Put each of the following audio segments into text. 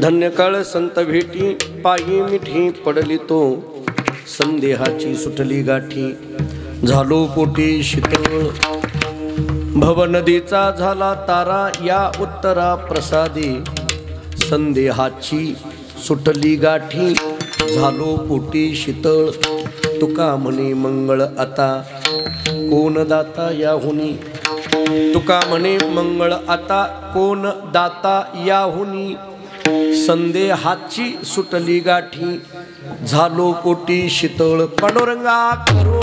धन्य काळ संत भेटी पायी मिठी पडली तो संदेहाची सुटली गाठी झालो पोटी शीतळ भव नदीचा झाला तारा या उत्तरा प्रसादी संदेहाची सुटली गाठी झालो पोटी शीतळ तुका म्हणे मंगळ आता कोण दाता याहुनी तुका म्हणे मंगळ आता कोण दाता याहुनी संदेहाची सुटली गाठी झालो पोटी शीतळ पांडुरंगा करो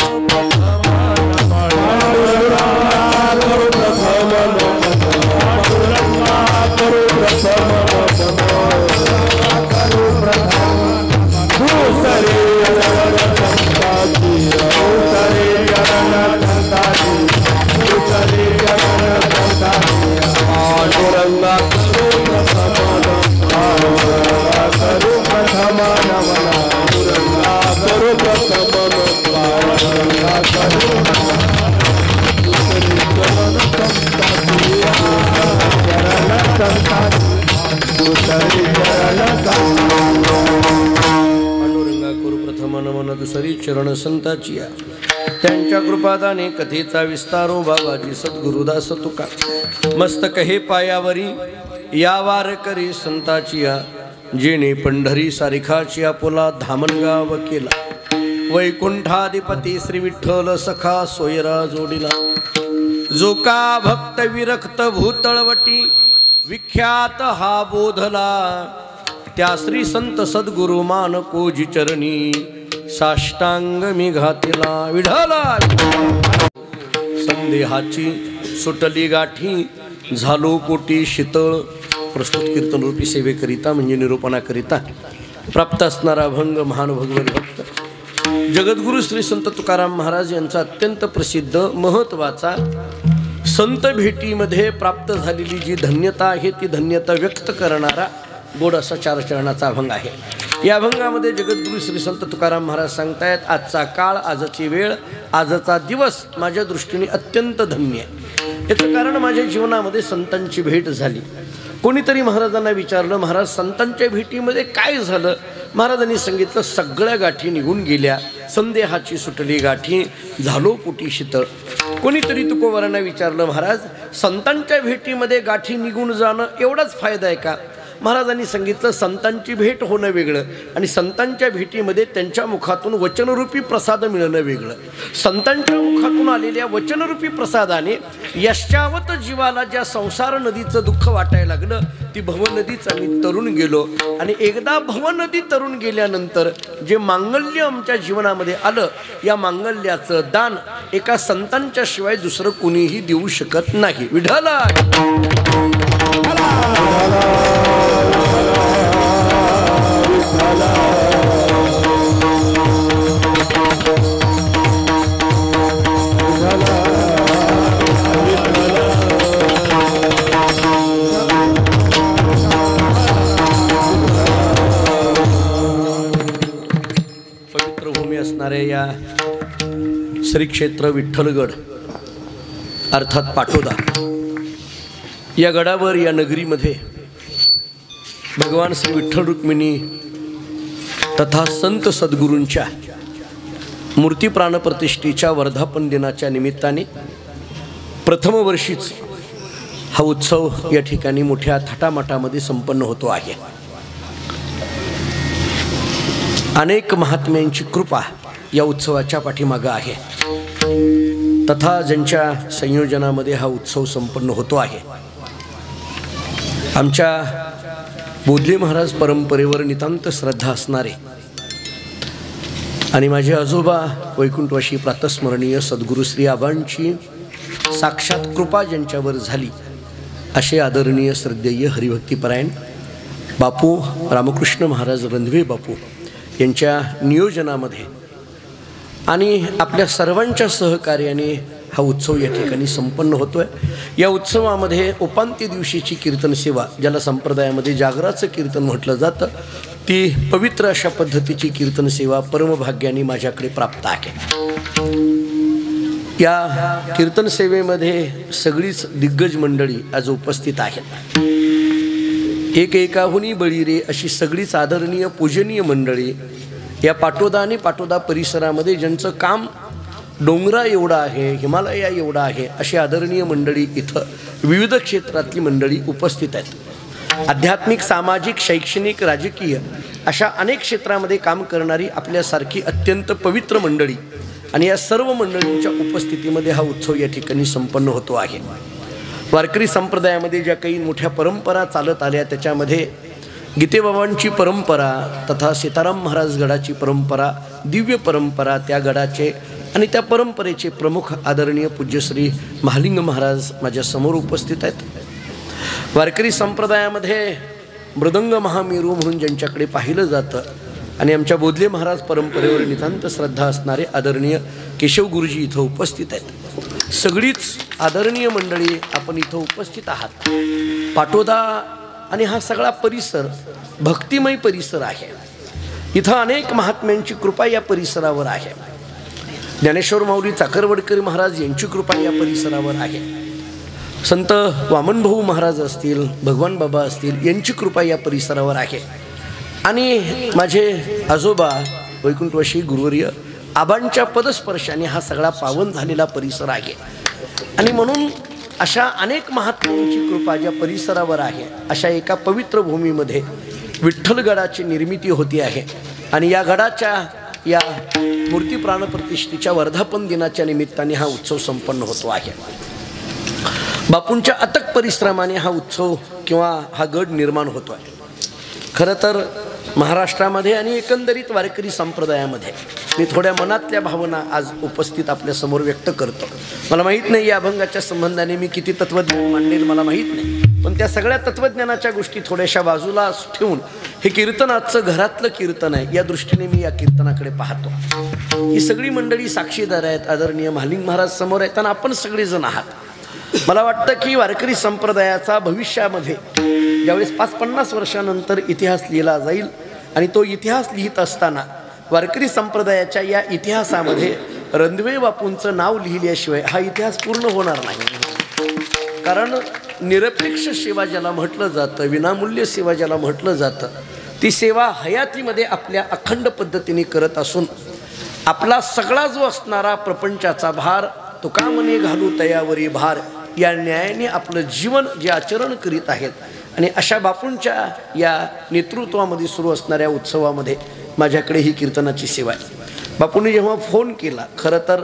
दुसरी चरण संताची त्यांच्या कृपादाने कथेचा विस्तारो बाबाजी सद्गुरुदास तुका मस्तक हे पायावरी या वार करी संताची जेणे पंढरी सारिखाची आपुला धामणगाव केला वैकुंठाधिपती श्री विठ्ठल सखा सोयरा जोडीला जो का भक्त विरक्त भूतळवटी विख्यात हा बोधला त्या श्री संत सद्गुरु मानकोजी चरणी साष्टांग मी घातला विढाला संदेहाची सुटली गाठी झालो पोटी शीतळ प्रस्तुत कीर्तन रूपी सेवेकरिता म्हणजे निरूपणाकरिता प्राप्त असणारा अभंग महान भगवत भक्त जगद्गुरु श्री संत तुकाराम महाराज यांचा अत्यंत प्रसिद्ध महत्वाचा संत भेटीमध्ये प्राप्त झालेली जी धन्यता आहे ती धन्यता व्यक्त करणारा गोड असा 4 चरणाचा अभंग आहे। या अभंगामध्ये जगद्गुरु श्री संत तुकाराम महाराज सांगतायत आजचा काळ आजची वेळ आजचा दिवस माझ्या दृष्टीने अत्यंत धन्य आहे। याचं कारण माझ्या जीवनामध्ये संतांची भेट झाली। कोणीतरी महाराजांना विचारलं महाराज संतांच्या भेटीमध्ये काय झालं? महाराजांनी सांगितलं सगळ्या गाठी निघून गेल्या संदेहाची सुटली गाठी झालो पोटी शीतळ। कोणीतरी तुकोबारांना विचारलं महाराज संतांच्या भेटीमध्ये गाठी निघून जाणं एवढाच फायदा आहे का? महाराजांनी सांगितलं संतांची भेट होणं वेगळं आणि संतांच्या भेटीमध्ये त्यांच्या मुखातून वचनरूपी प्रसाद मिळणं वेगळं। संतांच्या मुखातून आलेल्या वचनरूपी प्रसादाने यश्चावत जीवाला ज्या संसार नदीचं दुःख वाटायला लागलं ती भवनदीच आम्ही तरुण गेलो आणि एकदा भवनदी तरुण गेल्यानंतर जे मांगल्य आमच्या जीवनामध्ये आलं या मांगल्याचं दान एका संतांच्या शिवाय दुसरं कुणीही देऊ शकत नाही। विठ्ठला पवित्र भूमी असणाऱ्या या श्री क्षेत्र विठ्ठलगड अर्थात पाटोदा या गडावर या नगरीमध्ये भगवान श्री विठ्ठल रुक्मिणी तथा संत सद्गुरूंच्या मूर्ती प्राणप्रतिष्ठेच्या वर्धापन दिनाच्या निमित्ताने प्रथम वर्षीच हा उत्सव या ठिकाणी मोठ्या थाटामाटामध्ये संपन्न होतो आहे। अनेक महात्म्यांची कृपा या उत्सवाच्या पाठीमागे आहे तथा ज्यांच्या संयोजनामध्ये हा उत्सव संपन्न होतो आहे। आमच्या बोधले महाराज परंपरेवर नितांत श्रद्धा असणारे आणि माझे आजोबा वैकुंठवासी प्रातस्मरणीय सद्गुरु श्री आबांची साक्षात कृपा ज्यांच्यावर झाली असे आदरणीय श्रद्धेय हरिभक्तीपरायण बापू रामकृष्ण महाराज रंधवे बापू यांच्या नियोजनामध्ये आणि आपल्या सर्वांच्या सहकार्याने हा उत्सव या ठिकाणी संपन्न होतोय। या उत्सवामध्ये उपांत्य दिवशीची कीर्तन सेवा ज्याला संप्रदायामध्ये जागराचं कीर्तन म्हटलं जातं ती पवित्र अशा पद्धतीची कीर्तन सेवा परमभाग्याने माझ्याकडे प्राप्त आहे। या कीर्तन सेवेमध्ये सगळीच दिग्गज मंडळी आज उपस्थित आहेत। एक एकाहुनी बळी रे अशी सगळीच आदरणीय पूजनीय मंडळी या पाटोदा आणि पाटोदा परिसरामध्ये ज्यांचं काम डोंगरा एवढा आहे, हिमालया एवढा आहे, अशी आदरणीय मंडळी इथं विविध क्षेत्रातली मंडळी उपस्थित आहेत. आध्यात्मिक, सामाजिक, शैक्षणिक, राजकीय अशा अनेक क्षेत्रामध्ये काम करणारी आपल्यासारखी अत्यंत पवित्र मंडळी आणि या सर्व मंडळींच्या उपस्थितीमध्ये हा उत्सव या ठिकाणी संपन्न होतो आहे. वारकरी संप्रदायामध्ये ज्या काही मोठ्या परंपरा चालत आल्या त्याच्यामध्ये गीतेबाबांची परंपरा तथा सीताराम महाराज गडाची परंपरा, दिव्य परंपरा, त्या गडाचे आणि त्या परंपरेचे प्रमुख आदरणीय पूज्यश्री महालिंग महाराज माझ्यासमोर उपस्थित आहेत. वारकरी संप्रदायामध्ये मृदंग महामेरू म्हणून ज्यांच्याकडे पाहिलं जातं आणि आमच्या बोधले महाराज परंपरेवर नितांत श्रद्धा असणारे आदरणीय केशव गुरुजी इथं उपस्थित आहेत. सगळीच आदरणीय मंडळी आपण इथं उपस्थित आहात. पाटोदा आणि हा सगळा परिसर भक्तिमय परिसर आहे. इथं अनेक महात्म्यांची कृपा या परिसरावर आहे. ज्ञानेश्वर माऊली चाकरवडकर महाराज यांची कृपा या परिसरावर आहे. संत वामनभाऊ महाराज असतील, भगवान बाबा असतील, यांची कृपा या परिसरावर आहे. आणि माझे आजोबा वैकुंठवासी गुरुवर्य आबांच्या पदस्पर्शाने हा सगळा पावन झालेला परिसर आहे. आणि म्हणून अशा अनेक महात्म्यांची कृपा ज्या परिसरावर आहे अशा एका पवित्र भूमीमध्ये विठ्ठलगडाची निर्मिती होती आहे. आणि या गडाच्या या मूर्ती प्राणप्रतिष्ठेच्या वर्धापन दिनाच्या निमित्ताने हा उत्सव संपन्न होतो आहे. बापूंच्या अथक परिश्रमाने हा उत्सव किंवा हा गड निर्माण होतो आहे. खरं तर महाराष्ट्रामध्ये आणि एकंदरीत वारकरी संप्रदायामध्ये मी थोड्या मनातल्या भावना आज उपस्थित आपल्यासमोर व्यक्त करतो. मला माहीत नाही या अभंगाच्या संबंधाने मी किती तत्त्वज्ञान मांडेल मला माहीत नाही, पण त्या सगळ्या तत्त्वज्ञानाच्या गोष्टी थोड्याशा बाजूला ठेवून हे कीर्तन आजचं घरातलं कीर्तन आहे या दृष्टीने मी या कीर्तनाकडे पाहतो. ही सगळी मंडळी साक्षीदार आहेत. आदरणीय महालिंग महाराज समोर आहेत आणि आपण सगळेजण आहात. मला वाटतं की वारकरी संप्रदायाचा भविष्यामध्ये ज्यावेळेस 5-50 वर्षानंतर इतिहास लिहिला जाईल आणि तो इतिहास लिहित असताना वारकरी संप्रदायाच्या या इतिहासामध्ये रणदिवे बापूंचं नाव लिहिल्याशिवाय हा इतिहास पूर्ण होणार नाही. कारण निरपेक्ष सेवा ज्याला म्हटलं जातं, विनामूल्य सेवा ज्याला म्हटलं जातं, ती सेवा हयातीमध्ये आपल्या अखंड पद्धतीने करत असून आपला सगळा जो असणारा प्रपंचाचा भार तो का म्हणे घालू तयावरी भार या न्यायाने आपलं जीवन जे आचरण करीत आहेत. आणि अशा बापूंच्या या नेतृत्वामध्ये सुरू असणाऱ्या उत्सवामध्ये माझ्याकडे ही कीर्तनाची सेवा आहे. बापूंनी जेव्हा फोन केला, खरं तर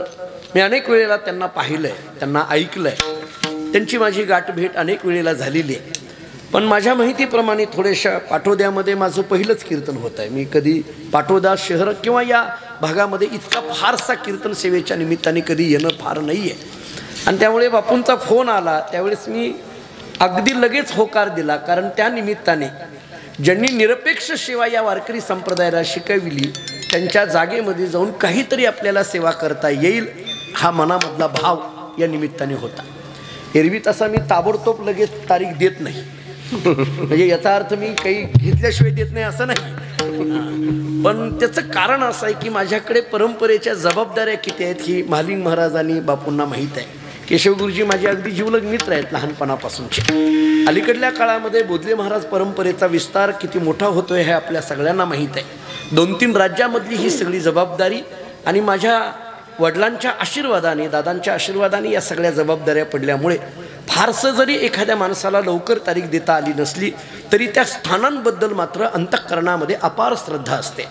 मी अनेक वेळेला त्यांना पाहिलं आहे, त्यांना ऐकलं आहे, त्यांची माझी गाठभेट अनेक वेळेला झालेली आहे. पण माझ्या माहितीप्रमाणे थोड्याशा पाटोद्यामध्ये माझं पहिलंच कीर्तन होतं आहे. मी कधी पाटोदा शहर किंवा या भागामध्ये इतका फारसा कीर्तन सेवेच्या निमित्ताने कधी येणं फार नाही आहे. आणि त्यामुळे बापूंचा फोन आला त्यावेळेस मी अगदी लगेच होकार दिला. कारण त्या निमित्ताने ज्यांनी निरपेक्ष सेवा या वारकरी संप्रदायाला शिकविली त्यांच्या जागेमध्ये जाऊन काहीतरी आपल्याला सेवा करता येईल हा मनामधला भाव या निमित्ताने होता. एरवी तसा मी ताबडतोब लगेच तारीख देत नाही, म्हणजे याचा अर्थ मी काही घेतल्याशिवाय देत नाही असं नाही. पण त्याचं कारण असं आहे की माझ्याकडे परंपरेच्या जबाबदाऱ्या किती आहेत ही महालिंग महाराज आणि बापूंना माहीत आहे. केशव गुरुजी माझे अगदी जीवलग मित्र आहेत लहानपणापासूनचे. अलीकडल्या काळामध्ये बोधले महाराज परंपरेचा विस्तार किती मोठा होतोय हे आपल्या सगळ्यांना माहीत आहे. 2-3 राज्यामधली ही सगळी जबाबदारी आणि माझ्या वडिलांच्या आशीर्वादाने, दादांच्या आशीर्वादाने या सगळ्या जबाबदाऱ्या पडल्यामुळे फारसं जरी एखाद्या माणसाला लवकर तारीख देता आली नसली तरी त्या स्थानांबद्दल मात्र अंतःकरणामध्ये अपार श्रद्धा असते.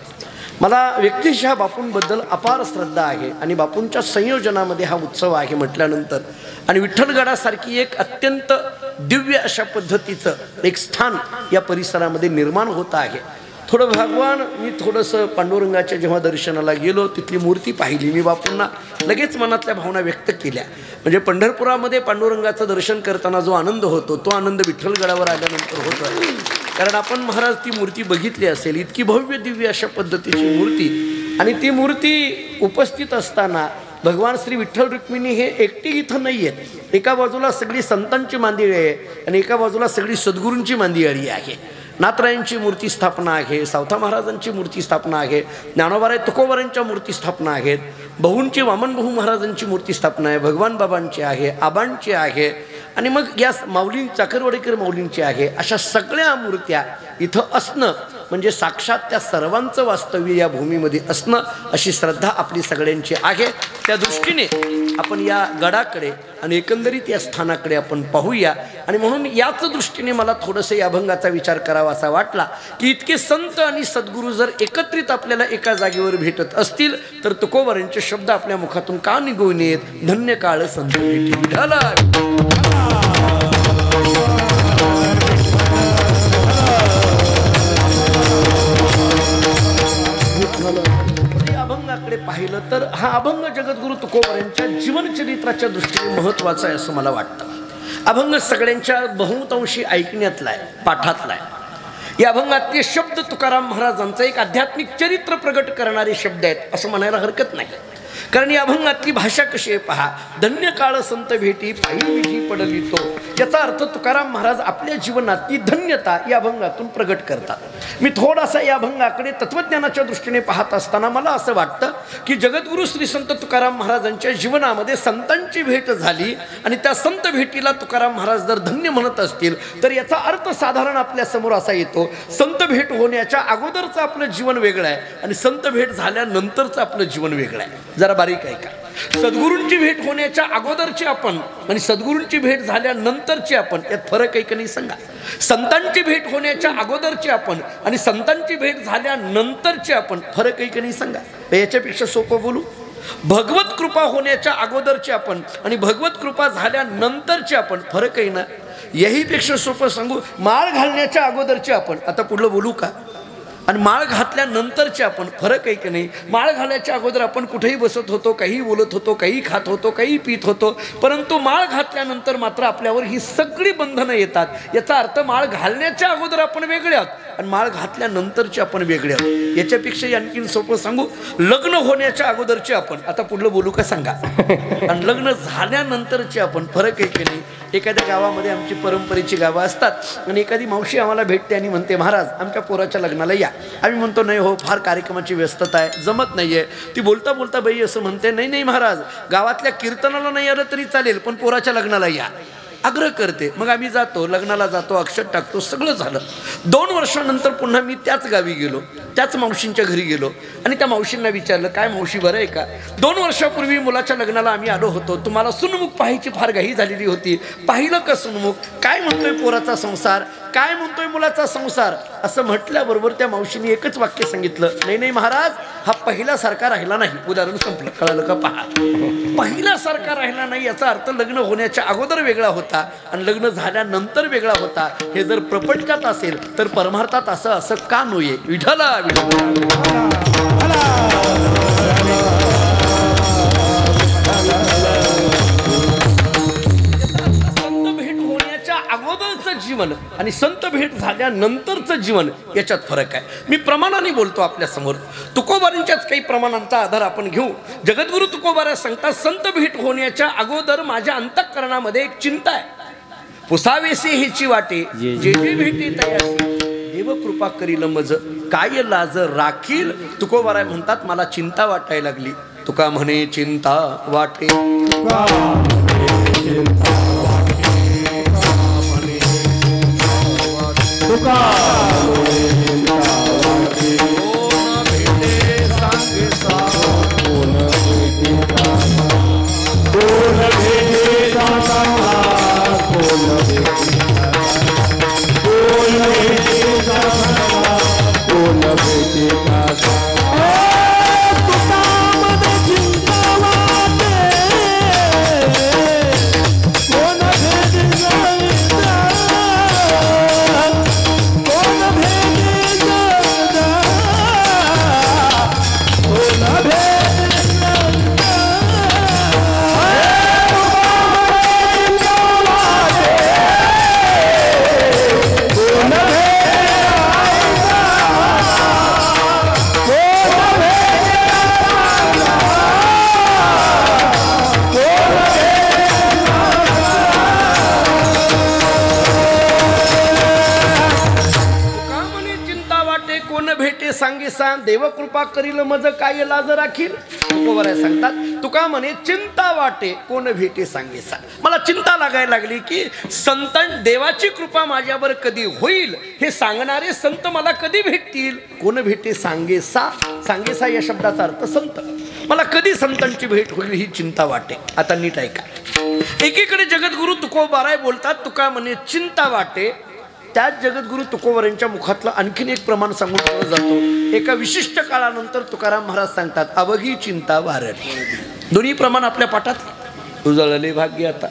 मला व्यक्तिशः बापूंबद्दल अपार श्रद्धा आहे आणि बापूंच्या संयोजनामध्ये हा उत्सव आहे म्हटल्यानंतर आणि विठ्ठलगडासारखी एक अत्यंत दिव्य अशा पद्धतीचं एक स्थान या परिसरामध्ये निर्माण होत आहे. थोडं भगवान मी थोडंसं पांडुरंगाच्या जेव्हा दर्शनाला गेलो तिथली मूर्ती पाहिली, मी बापूंना लगेच मनातल्या भावना व्यक्त केल्या. म्हणजे पंढरपुरामध्ये पांडुरंगाचं दर्शन करताना जो आनंद होतो तो आनंद विठ्ठलगडावर आल्यानंतर होतो. कारण आपण महाराज ती मूर्ती बघितली असेल, इतकी भव्य दिव्य अशा पद्धतीची मूर्ती. आणि ती मूर्ती उपस्थित असताना भगवान श्री विठ्ठल रुक्मिणी हे एकटी इथं नाही आहेत. एका बाजूला सगळी संतांची मांदियाळी आहे आणि एका बाजूला सगळी सद्गुरूंची मांदियाळी आहे. नाथरायांची मूर्ती स्थापना आहे, सावता महाराजांची मूर्ती स्थापना आहे, ज्ञानोबाराय तुकोबारांच्या मूर्ती स्थापना आहेत, भाऊंची वामनभाऊ महाराजांची मूर्ती स्थापना आहे, भगवान बाबांची आहे, आबांची आहे आणि मग या माऊली चाकरवाडीकर माऊलींची आहे अशा सगळ्या मूर्त्या इथं असणं म्हणजे साक्षात त्या सर्वांचं वास्तव्य या भूमीमध्ये असणं अशी श्रद्धा आपली सगळ्यांची आहे. त्या दृष्टीने आपण या गडाकडे आणि एकंदरीत या स्थानाकडे आपण पाहूया. आणि म्हणून याच दृष्टीने मला थोडंसं या अभंगाचा विचार करावा असा वाटला की इतके संत आणि सद्गुरू जर एकत्रित आपल्याला एका जागेवर भेटत असतील तर तुकोबारांचे शब्द आपल्या मुखातून का निघू नयेत. धन्य काळ संत भेटी विठाला. अभंगाकडे पाहिलं तर हा अभंग जगद्गुरु तुकोबारांच्या जीवनचरित्राच्या दृष्टीने महत्वाचा आहे असं मला वाटतं. अभंग सगळ्यांच्या बहुतांशी ऐकण्यातला आहे, पाठातला आहे. या अभंगातले शब्द तुकाराम महाराजांचं एक आध्यात्मिक चरित्र प्रगट करणारे शब्द आहेत असं म्हणायला हरकत नाही. कारण या अभंगातली भाषा कशी आहे पहा. धन्य काळ संत भेटी पायी विधी पडली तो. याचा अर्थ तुकाराम महाराज आपल्या जीवनातली धन्यता या अभंगातून प्रगट करतात. मी थोडासा या अभंगाकडे तत्वज्ञानाच्या दृष्टीने पाहत असताना मला असं वाटतं की जगद्गुरु श्री संत तुकाराम महाराजांच्या जीवनामध्ये संतांची भेट झाली आणि त्या संत भेटीला तुकाराम महाराज जर धन्य म्हणत असतील तर याचा अर्थ साधारण आपल्या समोर असा येतो. संत भेट होण्याच्या अगोदरचं आपलं जीवन वेगळं आहे आणि संत भेट झाल्यानंतरचं आपलं जीवन वेगळं आहे. जरा बारीक आहे का. सद्गुरूंची भेट होण्याच्या अगोदरची आपण आणि सद्गुरूंची भेट झाल्यानंतरची आपण यात फरक आहे का नाही सांगा. संतांची भेट होण्याच्या अगोदरची आपण आणि संतांची भेट झाल्यानंतरची आपण फरक आहे का नाही सांगा. याच्यापेक्षा सोपं बोलू. भगवत कृपा होण्याच्या अगोदरची आपण आणि भगवत कृपा झाल्यानंतरची आपण फरक आहे ना. याहीपेक्षा सोपं सांगू. माळ घालण्याच्या अगोदरची आपण आता पुढलं बोलू का आणि माळ घातल्यानंतरचे आपण फरक आहे की नाही. माळ घालायच्या अगोदर आपण कुठेही बसत होतो, काही बोलत होतो, काही खात होतो, काही पित होतो. परंतु माळ घातल्यानंतर मात्र आपल्यावर ही सगळी बंधनं येतात. याचा अर्थ माळ घालण्याच्या अगोदर आपण वेगळे आहोत आणि माळ घातल्यानंतरचे आपण वेगळे आहोत. याच्यापेक्षा आणखीन सोपं सांगू. लग्न होण्याच्या अगोदरचे आपण आता पुढलं बोलू का सांगा आणि लग्न झाल्यानंतरचे आपण फरक आहे की नाही. एखाद्या गावामध्ये आमची परंपरेची गावं असतात आणि एखादी मावशी आम्हाला भेटते आणि म्हणते महाराज आमच्या पोराच्या लग्नाला या. आम्ही म्हणतो नाही हो फार कार्यक्रमाची व्यस्तता आहे, जमत नाही आहे. ती बोलता बोलता बाई असं म्हणते नाही नाही महाराज गावातल्या कीर्तनाला नाही आलं तरी चालेल पण पोराच्या लग्नाला या. आग्रह करते. मग आम्ही जातो, लग्नाला जातो, अक्षत टाकतो, सगळं झालं. 2 वर्षानंतर पुन्हा मी त्याच गावी गेलो, त्याच मावशींच्या घरी गेलो आणि त्या मावशींना विचारलं काय मावशी बरं आहे का. 2 वर्षापूर्वी मुलाच्या लग्नाला आम्ही आलो होतो, तुम्हाला सुनमुख पाहायची फार घाई झालेली होती. पाहिलं का सुनमुख, काय म्हणतोय पोराचा संसार, काय म्हणतोय मुलाचा संसार. असं म्हटल्याबरोबर त्या मावशीने एकच वाक्य सांगितलं नाही नाही महाराज हा पहिल्यासारखा राहिला नाही. उदाहरण संपलं. कळालं का पहा. पहिल्यासारखा राहिला नाही याचा अर्थ लग्न होण्याच्या अगोदर वेगळा होता आणि लग्न झाल्यानंतर वेगळा होता. हे जर प्रपंचात असेल तर परमार्थात असं असं का नये. विठला अगोदरचं जीवन आणि संत भेट झाल्यानंतरचं जीवन याच्यात फरक आहे. मी प्रमाणाने बोलतो आपल्या समोर. तुकोबारांच्याच काही प्रमाणांचा आधार आपण घेऊ. जगद्गुरु तुकोबारा सांगतात संत भेट होण्याच्या अगोदर माझ्या अंतःकरणामध्ये एक चिंता आहे. पुसावेसे हेची वाटे जे जे भेटी तयासी देव कृपा करील मज काय लाज राखील. तुकोबारा म्हणतात मला चिंता वाटायला लागली. तुका म्हणे चिंता वाटे कोण भेटे सांगे सांग देव कृपा करील मज काय लाज राखील. तुकोबराय सांगतात तुका म्हणे चिंता वाटे कोण भेटे सांगे सांग. मला चिंता लागायला लागली की संतान देवाची कृपा माझ्यावर कधी होईल, हे सांगणारे संत मला कधी भेटतील. कोण भेटे सांगे सा. सांगे सा या शब्दाचा अर्थ संत. मला कधी संतांची भेट होईल ही चिंता वाटे. आता नीट ऐका. एकीकडे जगद्गुरु तुकोबाराय बोलतात तुका म्हणे चिंता वाटे. त्याच जगद्गुरु तुकोबारायांच्या मुखातलं आणखीन एक प्रमाण सांगून ठेवलं जातो. एका विशिष्ट काळानंतर तुकाराम महाराज सांगतात अवघी चिंता वारली. दोन्ही प्रमाण आपल्या पाठात उजळले भाग्य आता.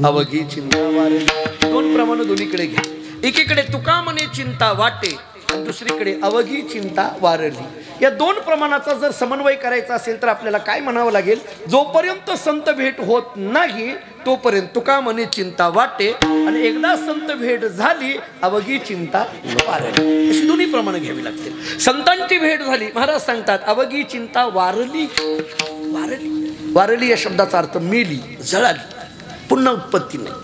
अवघी चिंता वारली दोन प्रमाण दोन्हीकडे घ्या. एकीकडे तुका म्हणे चिंता वाटे आणि दुसरीकडे अवघी चिंता वारली. या दोन प्रमाणाचा जर समन्वय करायचा असेल तर आपल्याला काय म्हणावं लागेल. जोपर्यंत संत भेट होत नाही तोपर्यंत तुका म्हणे चिंता वाटे आणि एकदा संत भेट झाली अवघी चिंता वारली. अशी दोन्ही प्रमाणे घ्यावी लागतील. संतांची भेट झाली महाराज सांगतात अवघी चिंता वारली. वारली वारली या शब्दाचा अर्थ मेली जळाली पुन्हा उत्पत्ती नाही.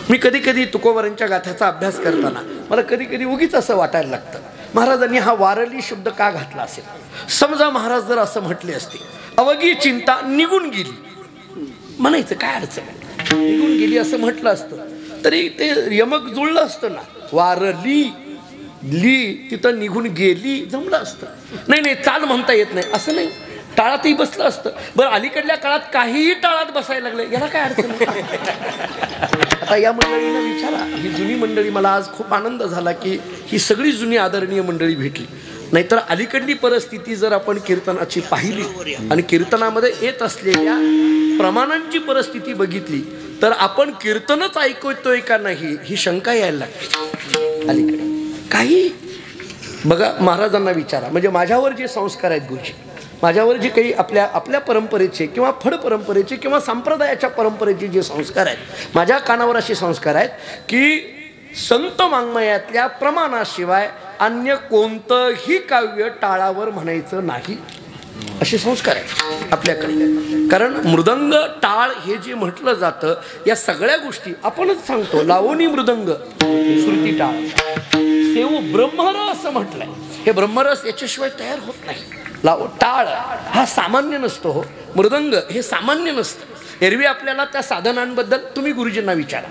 मी कधी कधी तुकोबारांच्या गाथ्याचा अभ्यास करताना मला कधी कधी उगीच असं वाटायला लागतं महाराजांनी हा वारली शब्द का घातला असेल. समजा महाराज जर असं म्हटले असते अवघी चिंता निघून गेली म्हणायचं काय अडचण. निघून गेली असं म्हटलं असतं तरी ते यमक जुळलं असतं ना. वारली ली तिथं निघून गेली जमलं असतं. नाही नाही चाल म्हणता येत नाही असं नाही. टाळातही बसलं असतं. बरं अलीकडल्या काळात काहीही टाळात बसायला लागलं याला काय अडचण. आता या मंडळीनं विचारा. ही जुनी मंडळी मला आज खूप आनंद झाला की ही सगळी जुनी आदरणीय मंडळी भेटली. नाहीतर अलीकडली परिस्थिती जर आपण कीर्तनाची पाहिली आणि कीर्तनामध्ये येत असलेल्या प्रमाणांची परिस्थिती बघितली तर आपण कीर्तनच ऐकतोय का नाही ही शंका यायला लागते. अलीकडे काही बघा महाराजांना विचारा. म्हणजे माझ्यावर जे संस्कार आहेत गुरुजी माझ्यावर जे काही आपल्या परंपरेचे किंवा फड परंपरेचे किंवा संप्रदायाच्या परंपरेचे जे संस्कार आहेत माझ्या कानावर असे संस्कार आहेत की संत वाङ्मयातल्या प्रमाणाशिवाय अन्य कोणतंही काव्य टाळावर म्हणायचं नाही असे संस्कार आहेत आपल्याकडे. कारण मृदंग टाळ हे जे म्हटलं जातं या सगळ्या गोष्टी आपणच सांगतो. लावणी मृदंग श्रुती टाळ सेव ब्रह्मरस म्हटलंय. हे ब्रह्मरस याच्याशिवाय तयार होत नाही. टाळ हा सामान्य नसतो हो. मृदंग हे सामान्य नसतं. एरवी आपल्याला त्या साधनांबद्दल तुम्ही गुरुजींना विचारा.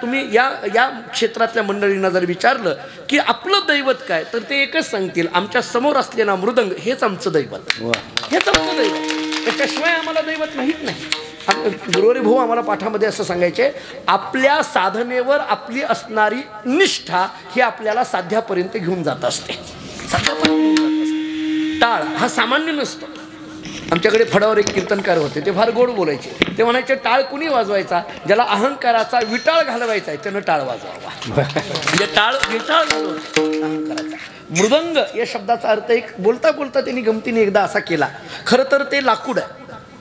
तुम्ही या क्षेत्रातल्या मंडळींना जर विचारलं की आपलं दैवत काय तर ते एकच सांगतील आमच्या समोर असलेला मृदंग हेच आमचं दैवत. हेच आमचं दैवत. त्याच्याशिवाय आम्हाला दैवत माहीत नाही. गुरुवारी भाऊ आम्हाला पाठामध्ये असं सांगायचे आपल्या साधनेवर आपली असणारी निष्ठा ही आपल्याला साध्यापर्यंत घेऊन जात असते. टाळ हा सामान्य नसतो. आमच्याकडे फडावर एक कीर्तनकार होते. ते फार गोड बोलायचे. ते म्हणायचे टाळ कुणी वाजवायचा ज्याला अहंकाराचा विटाळ घालवायचा आहे त्यानं टाळ वाजवावा. म्हणजे टाळ विटाळ अहंकाराचा. मृदंग या शब्दाचा अर्थ एक बोलता बोलता त्यांनी गमतीने एकदा असा केला. खरं तर ते लाकूड आहे.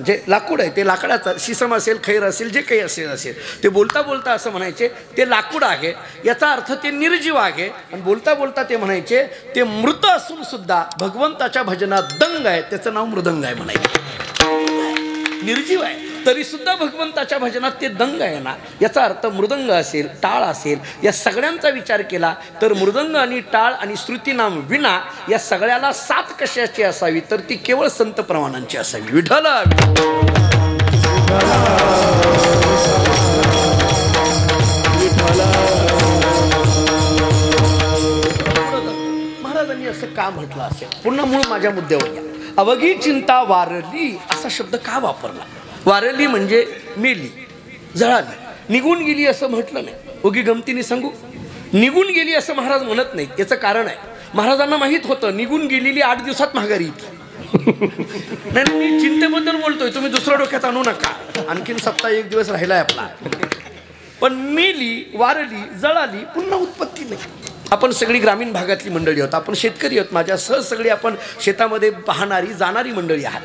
जे लाकूड आहे ते लाकडाचा शिसम असेल खैर असेल जे काही असेल ते बोलता बोलता असं म्हणायचे ते लाकूड आहे याचा अर्थ ते निर्जीव आहे. आणि बोलता बोलता ते म्हणायचे ते मृत असून सुद्धा भगवंताच्या भजनात दंग आहे त्याचं नाव मृदंग आहे म्हणायचे. निर्जीव आहे तरी सुद्धा भगवंताच्या भजनात ते दंग आहे ना याचा अर्थ मृदंग असेल टाळ असेल या सगळ्यांचा विचार केला तर मृदंग आणि टाळ आणि श्रुतीनाम विणा या सगळ्याला साथ कशाची असावी तर ती केवळ संत प्रमाणांची असावी. विठ्ठल महाराजांनी असं का म्हटलं असेल. पुन्हा मूळ माझ्या मुद्द्यावर या. अवघी चिंता वारली असा शब्द का वापरला. वारली म्हणजे मेली जळाली निघून गेली असं म्हटलं नाही. उगी गमतीने सांगू निघून गेली असं महाराज म्हणत नाहीत. याचं कारण आहे महाराजांना माहीत होतं निघून गेलेली 8 दिवसात माघारी येते. नाही मी चिंतेबद्दल बोलतोय तुम्ही दुसऱ्या डोक्यात आणू नका. आणखीन सप्ताह 1 दिवस राहिलाय आपला. पण मेली वारली जळाली पुन्हा उत्पत्ती नाही. आपण सगळी ग्रामीण भागातली मंडळी आहोत. आपण शेतकरी आहोत. माझ्यासह सगळी आपण शेतामध्ये पाहणारी जाणारी मंडळी आहात.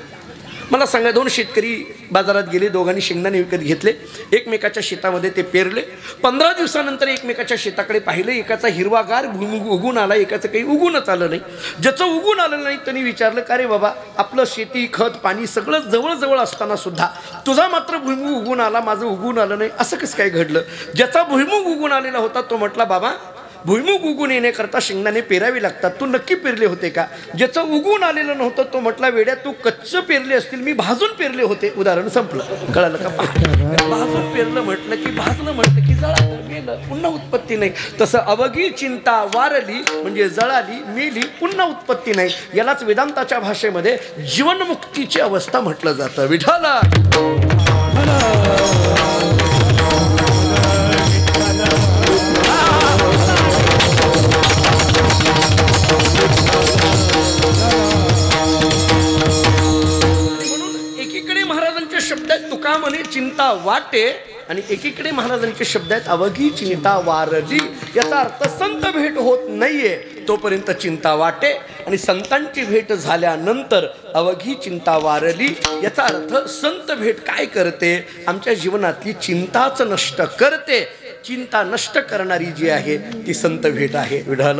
मला सांगा 2 शेतकरी बाजारात गेले. दोघांनी शेंगदाणे विकत घेतले. एकमेकाच्या शेतामध्ये ते पेरले. 15 दिवसानंतर एकमेकाच्या शेताकडे पाहिले. एकाचा हिरवागार भुईमुग उगून आला एकाचं काही उगूनच आलं नाही. ज्याचं उगून आलं नाही त्यांनी विचारलं का रे बाबा आपलं शेती खत पाणी सगळं जवळजवळ असताना सुद्धा तुझा मात्र भुईमुग उगून आला माझं उगून आलं नाही असं कसं काय घडलं. ज्याचा भुईमुग उगून आलेला होता तो म्हटला बाबा भुईमुग उगून येण्याकरता शेंगदाणे पेरावे लागतात. तू नक्की पेरले होते का? ज्याचं उगून आलेलं नव्हतं तो म्हटला, वेड्या तू कच्चं पेरले असतील, मी भाजून पेरले होते. उदाहरण संपलं. कळालं का? भाजून पेरलं म्हटलं की भाजलं म्हटलं की जळालं गेलं, पुन्हा उत्पत्ती नाही. तसं अवघी चिंता वारली म्हणजे जळाली मेली, पुन्हा उत्पत्ती नाही. यालाच वेदांताच्या भाषेमध्ये जीवनमुक्तीची अवस्था म्हटलं जातं. विठाला शब्द आहेत तुका म्हणे चिंता वाटे, आणि एकीकडे महाराजांचे शब्द आहेत अवघी चिंता वारली. याचा अर्थ संत भेट होत नाहीये तोपर्यंत चिंता वाटे, आणि संतांची भेट झाल्यानंतर अवघी चिंता वारली. याचा अर्थ संत भेट काय करते? आमच्या जीवनातली चिंताच नष्ट करते. चिंता नष्ट करणारी जी आहे ती संत भेट आहे. विढाल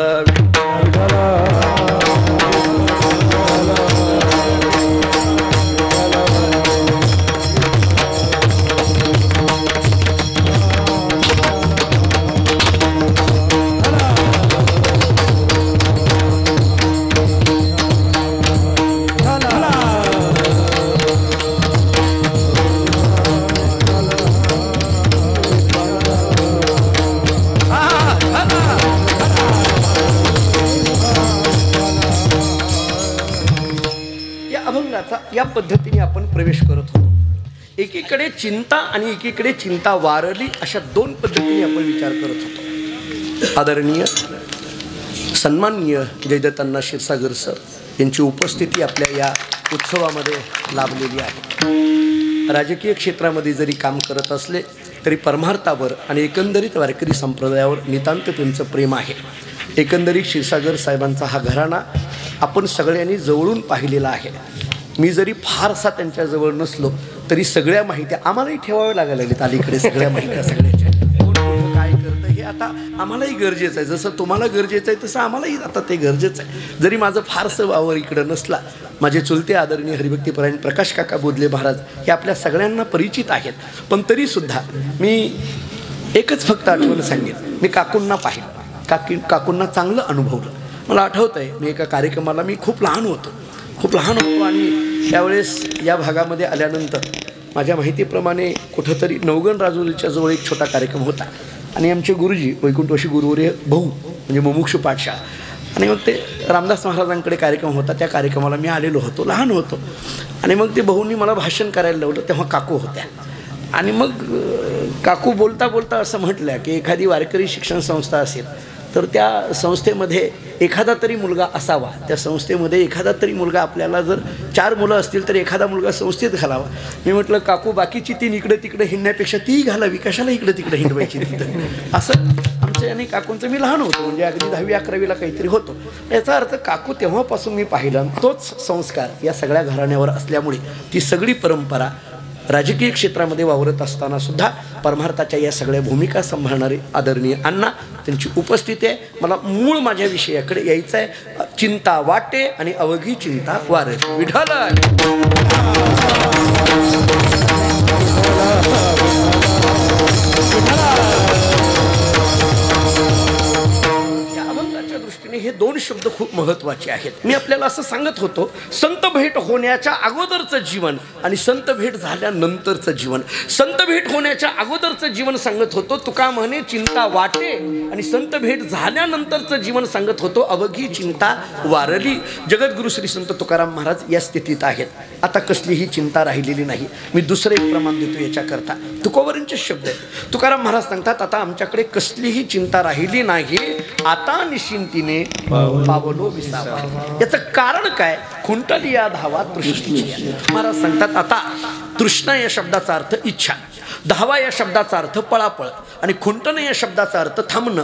या पद्धतीने आपण प्रवेश करत होतो. एकीकडे चिंता आणि एकीकडे चिंता वारली, अशा दोन पद्धतीने आपण विचार करत होतो. आदरणीय सन्माननीय जयदत्तांना क्षीरसागर सर यांची उपस्थिती आपल्या या उत्सवामध्ये लाभलेली आहे. राजकीय क्षेत्रामध्ये जरी काम करत असले तरी परमार्थावर आणि एकंदरीत वारकरी संप्रदायावर नितांत त्यांचं प्रेम आहे. एकंदरीत क्षीरसागर साहेबांचा हा घराणा आपण सगळ्यांनी जवळून पाहिलेला आहे. मी जरी फारसा त्यांच्याजवळ नसलो तरी सगळ्या माहित्या आम्हालाही ठेवाव्या लागायला लागल्यात. अलीकडे सगळ्या माहित्या सगळ्याच्या कोण काय करतं हे आता आम्हालाही गरजेचं आहे. जसं तुम्हाला गरजेचं आहे तसं आम्हालाही आता ते गरजेचं आहे. जरी माझं फारसं वावर इकडं नसला, माझे चुलते आदरणीय हरिभक्तीपरायण प्रकाश काका बोधले महाराज हे आपल्या सगळ्यांना परिचित आहेत. पण तरीसुद्धा मी एकच फक्त आठवण सांगेन, मी काकूंना पाहिलं, काकूंना चांगलं अनुभवलं. मला आठवतं आहे मी एका कार्यक्रमाला, मी खूप लहान होतो आणि त्यावेळेस या भागामध्ये आल्यानंतर माझ्या माहितीप्रमाणे कुठंतरी नवगण राजुरीच्या जवळ एक छोटा कार्यक्रम होता, आणि आमचे गुरुजी वैकुंठवासी गुरुवर्य भाऊ म्हणजे मुमुक्षू पाठशाळा, आणि मग ते रामदास महाराजांकडे कार्यक्रम होता. त्या कार्यक्रमाला मी आलेलो होतो, लहान होतो, आणि मग ते भाऊंनी मला भाषण करायला लावलं. तेव्हा काकू होत्या, आणि मग काकू बोलता बोलता असं म्हटलं की एखादी वारकरी शिक्षण संस्था असेल तर त्या संस्थेमध्ये एखादा तरी मुलगा असावा. त्या संस्थेमध्ये एखादा तरी मुलगा, आपल्याला जर 4 मुलं असतील तर एखादा मुलगा संस्थेत घालावा. मी म्हटलं काकू बाकीची 3 इकडे तिकडे हिंडण्यापेक्षा ती घालावी, कशाला इकडे तिकडे हिंडवायची तिथं. असं आमच्या आणि काकूंचं, मी लहान होतो म्हणजे अगदी 10वी 11वीला काहीतरी होतो. याचा अर्थ काकू तेव्हापासून मी पाहिलं. तोच संस्कार या सगळ्या घराण्यावर असल्यामुळे ती सगळी परंपरा राजकीय क्षेत्रामध्ये वावरत असताना सुद्धा परमार्थाच्या या सगळ्या भूमिका सांभाळणारे आदरणीय अण्णा, त्यांची उपस्थिती आहे. मला मूळ माझ्या विषयाकडे यायचं आहे. चिंता वाटे आणि अवघी चिंता वारे. विठाल दृष्टीने हे 2 शब्द खूप महत्त्वाचे आहेत. मी आपल्याला असं सांगत होतो, संत भेट होण्याच्या अगोदरचं जीवन आणि संत भेट झाल्यानंतरचं जीवन. संत भेट होण्याच्या अगोदरचं जीवन सांगत होतो तुका म्हणे चिंता वाटे, आणि संत भेट झाल्यानंतरचं जीवन सांगत होतो अवघी चिंता वारली. जगद्गुरु श्री संत तुकाराम महाराज या स्थितीत आहेत. आता कसलीही चिंता राहिलेली नाही. मी दुसरं एक प्रमाण देतो याच्याकरता. तुकोबरांचे शब्द आहेत. तुकाराम महाराज सांगतात आता आमच्याकडे कसलीही चिंता राहिली नाही, आता निश्चिंतीने पावलो विसावा. याचं कारण काय? खुंटली या धावा तृष्णेची. महाराज सांगतात आता तृष्णा या शब्दाचा अर्थ इच्छा, धावा या शब्दाचा अर्थ पळापळ, आणि खुंटण या शब्दाचा अर्थ थांबणं.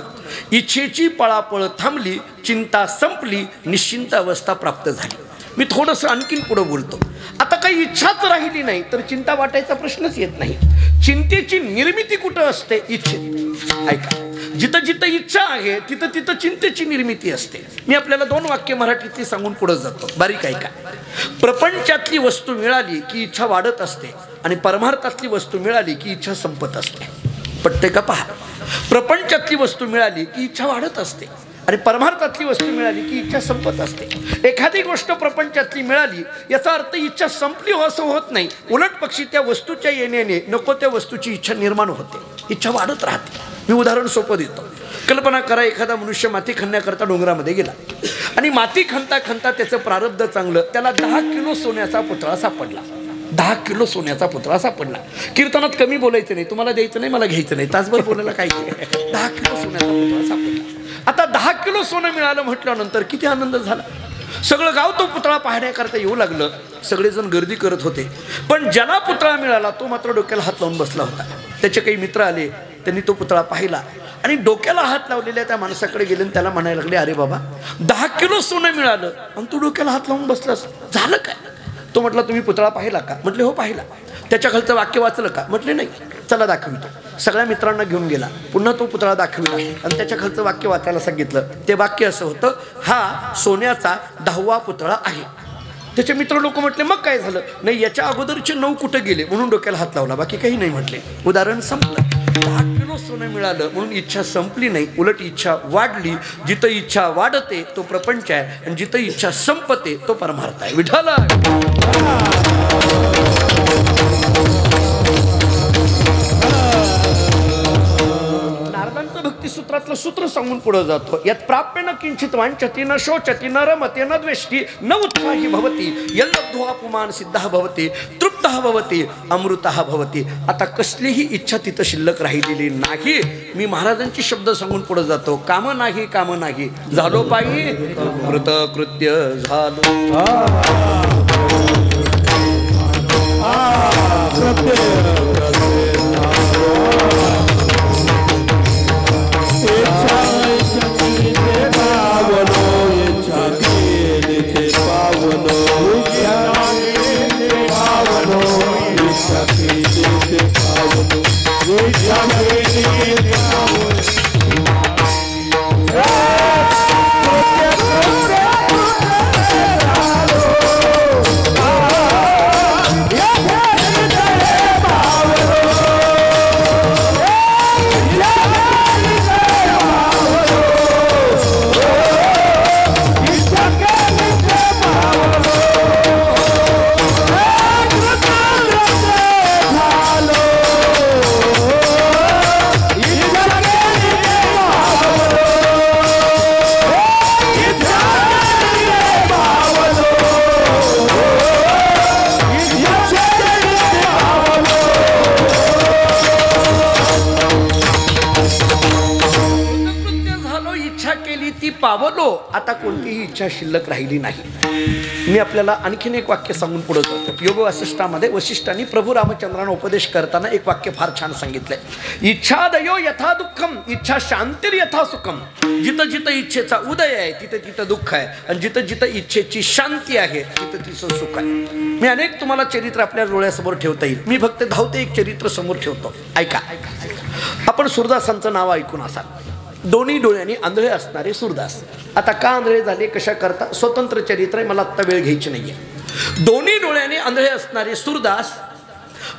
इच्छेची पळापळ थांबली, चिंता संपली, निश्चिंत अवस्था प्राप्त झाली. मी थोडंसं आणखीन पुढं बोलतो. आता काही इच्छाच राहिली नाही तर चिंता वाटायचा प्रश्नच येत नाही. चिंतेची निर्मिती कुठं असते? इच्छेत. ऐका, जिथं जिथं इच्छा आहे तिथं तिथं चिंतेची निर्मिती असते. मी आपल्याला 2 वाक्य मराठीतली सांगून पुढे जातो. बारीक ऐका. प्रपंचातली वस्तू मिळाली की इच्छा वाढत असते, आणि परमार्थातली वस्तू मिळाली की इच्छा संपत असते. पटते का? पहा. प्रपंचातली वस्तू मिळाली की इच्छा वाढत असते आणि परमार्थातली वस्तू मिळाली की इच्छा संपत असते. एखादी गोष्ट प्रपंचातली मिळाली याचा अर्थ इच्छा संपली हो असं होत नाही. उलट पक्षी त्या वस्तूच्या येण्याने नको त्या वस्तूची इच्छा निर्माण होते, इच्छा वाढत राहते. मी उदाहरण सोपं देतो. कल्पना करा, एखादा मनुष्य माती खणण्याकरता डोंगरामध्ये गेला आणि माती खणता खणता त्याचं प्रारब्ध चांगलं, त्याला 10 किलो सोन्याचा पुतळा सापडला. 10 किलो सोन्याचा पुतळा सापडला. कीर्तनात कमी बोलायचं नाही, तुम्हाला द्यायचं नाही, मला घ्यायचं नाही, तासभर बोलायला काय 10 किलो सोन्याचा पुतळा सापडला. आता 10 किलो सोनं मिळालं म्हटल्यानंतर किती आनंद झाला. सगळं गाव तो पुतळा पाहण्याकरता येऊ लागलं. सगळेजण गर्दी करत होते. पण ज्याला पुतळा मिळाला तो मात्र डोक्याला हात लावून बसला होता. त्याचे काही मित्र आले, त्यांनी तो पुतळा पाहिला आणि डोक्याला हात लावलेल्या त्या माणसाकडे गेले आणि त्याला म्हणायला लागले, अरे बाबा 10 किलो सोनं मिळालं आणि तू डोक्याला हात लावून बसलास, झालं काय? तो म्हटला, तुम्ही पुतळा पाहिला का? म्हटले हो पाहिला. त्याच्या खालचं वाक्य वाचलं का? म्हटले नाही. चला दाखवितो. सगळ्या मित्रांना घेऊन गेला. पुन्हा तो पुतळा दाखविला आणि त्याच्या खालचं वाक्य वाचायला सांगितलं. ते वाक्य असं होतं, हा सोन्याचा 10वा पुतळा आहे. त्याचे मित्र लोक म्हटले, मग काय झालं? नाही, याच्या अगोदरचे 9 कुठं गेले म्हणून डोक्याला हात लावला, बाकी काही नाही म्हटले. उदाहरण संपलं. 10 किलो सोनं मिळालं म्हणून इच्छा संपली नाही, उलट इच्छा वाढली. जिथं इच्छा वाढते तो प्रपंच आहे आणि जिथं इच्छा संपते तो परमार्थ आहे. विठ्ठल नारदांचं भक्तिसूत्रातलं सूत्र सांगून पुढे जातो. यात प्राप्य न किंचित वांछति न शोचति न रमते न द्वेष्टि न उत्साही भवति यल्लब्ध्वा पुमान सिद्धः भवति तृप्तः भवति अमृतः भवति. आता कसलीही इच्छा तिथं शिल्लक राहिलेली नाही. मी महाराजांची शब्द सांगून पुढे जातो. काम नाही, काम नाही, झालो पायी कृतकृत्य झालो. पावलो. आता कोणतीही इच्छा शिल्लक राहिली नाही. मी आपल्याला आणखीन एक वाक्य सांगून पुढे जातो. योग वासिष्ठामध्ये वसिष्ठांनी प्रभू रामचंद्रांना उपदेश करताना एक वाक्य फार छान सांगितलंय. इच्छादयो यथा दुःखम इच्छा शांतिर यथा सुखम. जिथं जिथं इच्छेचा उदय आहे तिथं तिथं दुःख आहे आणि जिथं जिथं इच्छेची शांती आहे तिथं तिचं सुख आहे. मी अनेक तुम्हाला चरित्र आपल्या डोळ्यासमोर ठेवता येईल. मी फक्त धावते एक चरित्र समोर ठेवतो. ऐका. आपण सूरदासांचं नाव ऐकून असाल. दोन्ही डोळ्यांनी आंधळे असणारे सूरदास. आता का आंधळे झाले, कशा करता, स्वतंत्र चरित्र आहे, मला आत्ता वेळ घ्यायची नाहीये. दोन्ही डोळ्यांनी आंधळे असणारे सूरदास,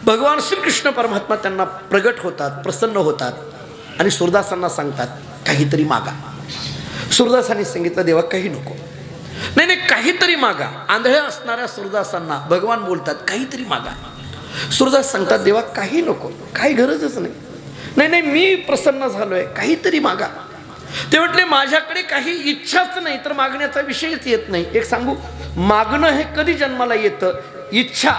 भगवान श्रीकृष्ण परमात्मा त्यांना प्रगट होतात, प्रसन्न होतात आणि सूरदासांना सांगतात काहीतरी मागा. सूरदासांनी सांगितलं, देवा काही नको. नाही नाही, काहीतरी मागा. आंधळ्या असणाऱ्या सूरदासांना भगवान बोलतात काहीतरी मागा. सूरदास सांगतात, देवा काही नको, काही गरजच नाही. नाही नाही, मी प्रसन्न झालोय, काहीतरी मागा. ते म्हटले, माझ्याकडे काही इच्छाच नाही तर मागण्याचा विषयच येत नाही. एक सांगू, मागणं हे कधी जन्माला येतं? इच्छा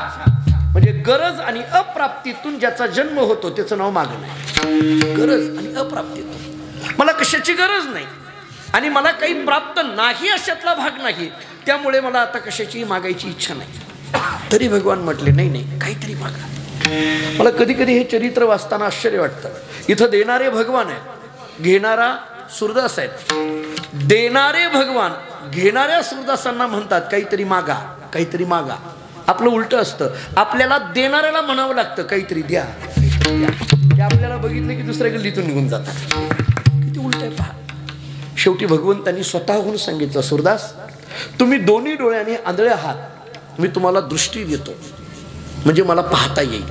म्हणजे गरज आणि अप्राप्तीतून ज्याचा जन्म होतो त्याचं नाव मागणं आहे. गरज आणि अप्राप्तीतून. मला कशाची गरज नाही आणि मला काही प्राप्त नाही अशातला भाग नाही, त्यामुळे मला आता कशाची मागायची इच्छा नाही. तरी भगवान म्हटले, नाही नाही, काहीतरी मागा. मला कधी कधी हे चरित्र वाचताना आश्चर्य वाटतं. इथं देणारे भगवान आहेत, घेणारा सूरदास आहेत. देणारे भगवान घेणाऱ्या सूरदासांना म्हणतात काहीतरी मागा, काहीतरी मागा. आपलं उलट असतं, आपल्याला देणाऱ्याला म्हणावं लागतं काहीतरी द्या, काहीतरी द्या. ते आपल्याला बघितलं की दुसऱ्या गल्लीतून निघून जातात. किती उलट आहे पहा. शेवटी भगवंतांनी स्वतःहून सांगितलं, सूरदास तुम्ही दोन्ही डोळ्याने आंधळे आहात, मी तुम्हाला दृष्टी देतो म्हणजे मला पाहता येईल.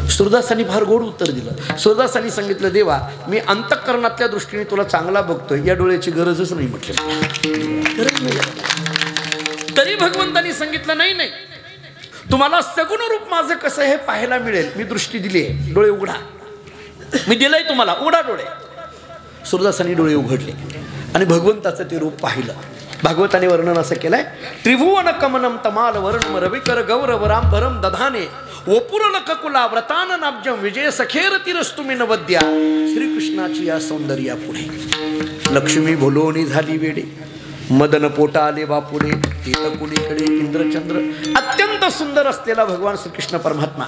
सूरदासांनी फार गोड उत्तर दिलं. सूरदासांनी सांगितलं, देवा मी अंतःकरणातल्या दृष्टीने तुला चांगला बघतोय, या डोळ्याची गरजच नाही म्हटलं, गरज नाही. तरी भगवंतांनी सांगितलं, नाही नाही, तुम्हाला सगुण रूप माझं कसं हे पाहायला मिळेल. मी दृष्टी दिली आहे, डोळे उघडा, मी दिलंय तुम्हाला, उघडा डोळे. सूरदासांनी डोळे उघडले आणि भगवंताचं ते रूप पाहिलं. भागवताने वर्णन असं केलंय, त्रिभुवन कमनम तमाल वर्णम रविकर गौरव रामभरम दधाने ओपुरल ककुला व्रतान नाब्जम विजय सखेर तिरस्तुमी नवद्या. श्रीकृष्णाची या सौंदर्या पुढे लक्ष्मी भोलोनी झाली वेडे, मदन पोटा आले बापुडे, येत कुणीकडे इंद्रचंद्र. अत्यंत सुंदर असलेला भगवान श्रीकृष्ण परमात्मा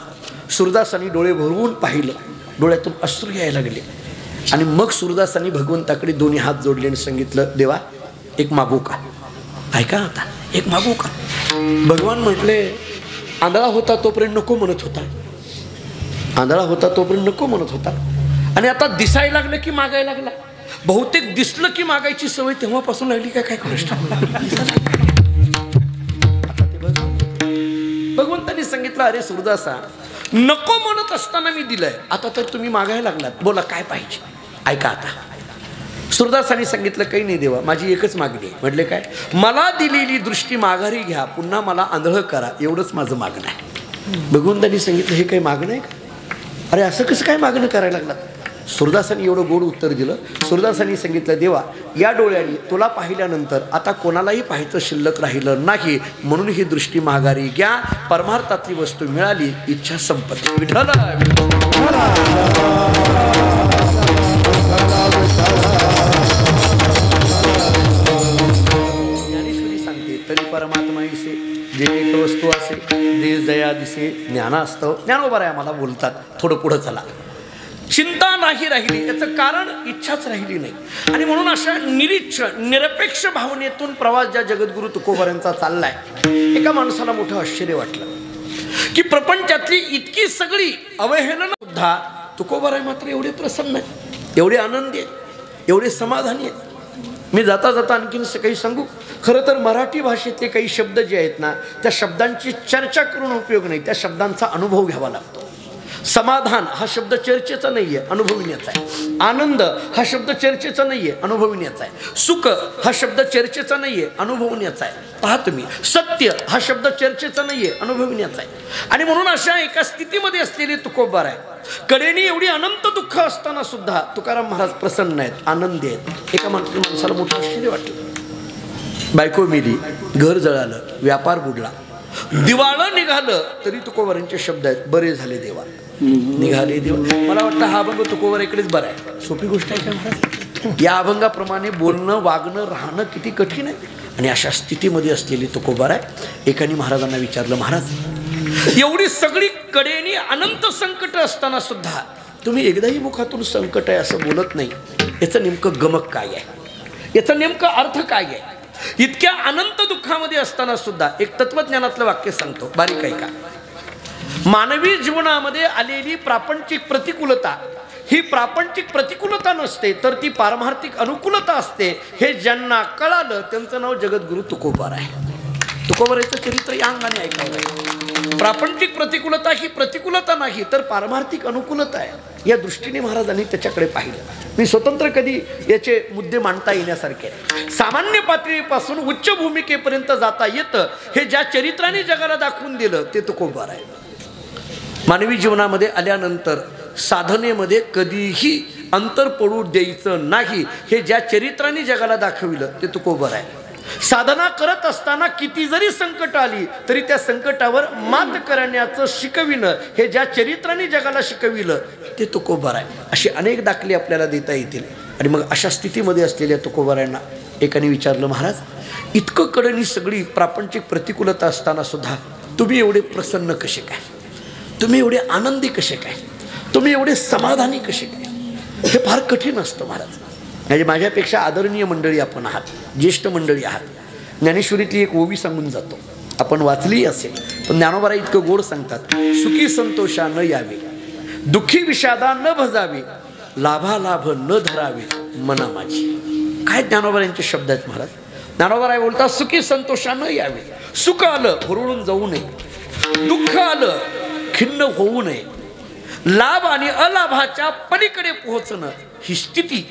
सूरदासांनी डोळे भरवून पाहिलं, डोळ्यातून अश्रू यायला लागले. आणि मग सूरदासांनी भगवंताकडे दोन्ही हात जोडले आणि सांगितलं, देवा एक मागू का, ऐका आता, एक मागू का. भगवान म्हटले, आंधळा होता तोपर्यंत नको म्हणत होता, आंधळा होता तोपर्यंत नको म्हणत होता, आणि आता दिसायला लागलं की मागायला लागला. बहुतेक दिसलं की मागायची सवय तेव्हापासून लागली काय काय कष्ट. भगवंतांनी सांगितलं, अरे सूरदासा, नको म्हणत असताना मी दिलंय, आता तर तुम्ही मागायला लागलात, बोला काय पाहिजे, ऐका आता. सूरदासांनी सांगितलं, काही नाही देवा, माझी एकच मागणी आहे. म्हटले काय, मला दिलेली दृष्टी माघारी घ्या, पुन्हा मला आंधळ करा, एवढंच माझं मागणं आहे. भगवंतांनी सांगितलं, हे काही मागणं आहे का, अरे असं कसं काय मागणं करायला लागलात. सूरदासांनी एवढं गोड उत्तर दिलं. सूरदासांनी सांगितलं, देवा या डोळ्याने तुला पाहिल्यानंतर आता कोणालाही पाहायचं शिल्लक राहिलं नाही, म्हणून ही दृष्टी माघारी घ्या, परमार्थातली वस्तू मिळाली, इच्छा संपत्ती. विठ्ठल ज्ञानेश्वरी सांगते, तरी परमात्मा इसे जे एक वस्तू असे देश दया दिसे ज्ञाना असतं. ज्ञानोबा आहे आम्हाला बोलतात, थोडं पुढं चला. चिंता नाही राहिली, याचं कारण इच्छाच राहिली नाही. आणि म्हणून अशा निरीच्छ निरपेक्ष भावनेतून प्रवास ज्या जगद्गुरु तुकोबारांचा चाललाय, एका माणसाला मोठं आश्चर्य वाटलं की प्रपंचातली इतकी सगळी अवहेलना सुद्धा तुकोबाराय मात्र एवढे प्रसन्न आहेत, एवढे आनंदी आहेत, एवढे समाधानी आहेत. मी जाता जाता आणखीन काही सांगू. खरं तर मराठी भाषेतले काही शब्द जे आहेत ना, त्या शब्दांची चर्चा करून उपयोग नाही, त्या शब्दांचा अनुभव घ्यावा लागतो. समाधान हा शब्द चर्चेचा नाहीये, अनुभवण्याचा आहे. आनंद हा शब्द चर्चेचा नाहीये, अनुभवण्याचा आहे. सुख हा शब्द चर्चेचा नाहीये, अनुभवण्याचा आहे. पहा तुम्ही, सत्य हा शब्द चर्चेचा नाहीये, अनुभवण्याचा आहे. आणि म्हणून अशा एका स्थितीमध्ये असलेली तुकोबाराय, कडेने एवढी अनंत दुःख असताना सुद्धा तुकाराम महाराज प्रसन्न आहेत, आनंदी आहेत. एका माणसाला मोठं आश्चर्य वाटलं. बायको मेली, घर जळालं, व्यापार बुडला, दिवाळं निघालं, तरी तुकोबारांचे शब्द आहेत, बरे झाले देवा, निघाले देवा. मला वाटतं हा अभंग तुकोबाराकडेच बरा आहे. सोपी गोष्ट आहे का महाराज. या अभंगाप्रमाणे बोलणं, वागणं, राहणं किती कठीण आहे. आणि अशा स्थितीमध्ये असलेली तुकोबाराय एकाने महाराजांना विचारलं, महाराज एवढी सगळी कडेनी अनंत संकट असताना सुद्धा तुम्ही एकदाही मुखातून संकट आहे असं बोलत नाही, याचं नेमकं गमक काय आहे, याचा नेमका अर्थ काय आहे. इतक्या अनंत दुःखामध्ये असताना सुद्धा एक तत्वज्ञानातलं वाक्य सांगतो, बारीक आहे का. मानवी जीवनामध्ये आलेली प्रापंचिक प्रतिकूलता ही प्रापंचिक प्रतिकूलता नसते, तर ती पारमार्थिक अनुकूलता असते. हे ज्यांना कळालं त्यांचं नाव जगद्गुरु तुकोबार आहे. तुकोबाराचं चरित्र या अंगाने ऐकावं. प्रापंचिक प्रतिकूलता ही प्रतिकूलता नाही, तर पारमार्थिक अनुकूलता आहे. या दृष्टीने महाराजांनी त्याच्याकडे पाहिलं. मी स्वतंत्र कधी याचे मुद्दे मांडता येण्यासारखे. सामान्य पातळीपासून उच्च भूमिकेपर्यंत जाता येतं, हे ज्या चरित्राने जगाला दाखवून दिलं ते तुकोबार आहे. मानवी जीवनामध्ये आल्यानंतर साधनेमध्ये कधीही अंतर पडू द्यायचं नाही, हे ज्या चरित्राने जगाला दाखविलं ते तुकोबार आहे. साधना करत असताना किती जरी संकट आली तरी त्या संकटावर मात करण्याचं शिकविणं, हे ज्या चरित्राने जगाला शिकविलं ते तुकोबार आहे. असे अनेक दाखले आपल्याला देता येतील. आणि मग अशा स्थितीमध्ये असलेल्या तुकोबारांना एकाने विचारलं, महाराज इतकं कडनी सगळी प्रापंचिक प्रतिकूलता असताना सुद्धा तुम्ही एवढे प्रसन्न कसे काय, तुम्ही एवढे आनंदी कसे काय, तुम्ही एवढे समाधानी कसे काय. हे फार कठीण असतं महाराज. म्हणजे माझ्यापेक्षा आदरणीय मंडळी आपण आहात, ज्येष्ठ मंडळी आहात. ज्ञानेश्वरीतली एक ओवी सांगून जातो, आपण वाचली असेल पण ज्ञानोबा इतकं गोड सांगतात. सुखी संतोषा न यावे, दुःखी विषादा न भजावे, लाभालाभ न धरावे मना माझी. काय ज्ञानोबा यांचे शब्द आहेत महाराज. ज्ञानोबा बोलतात, सुखी संतोषा न यावे, सुख आलं हुरळून जाऊ नये, दुःख आलं खिन्न होऊ नये, लाभ आणि अलाभाच्या पलीकडे पोहोचणं ही स्थिती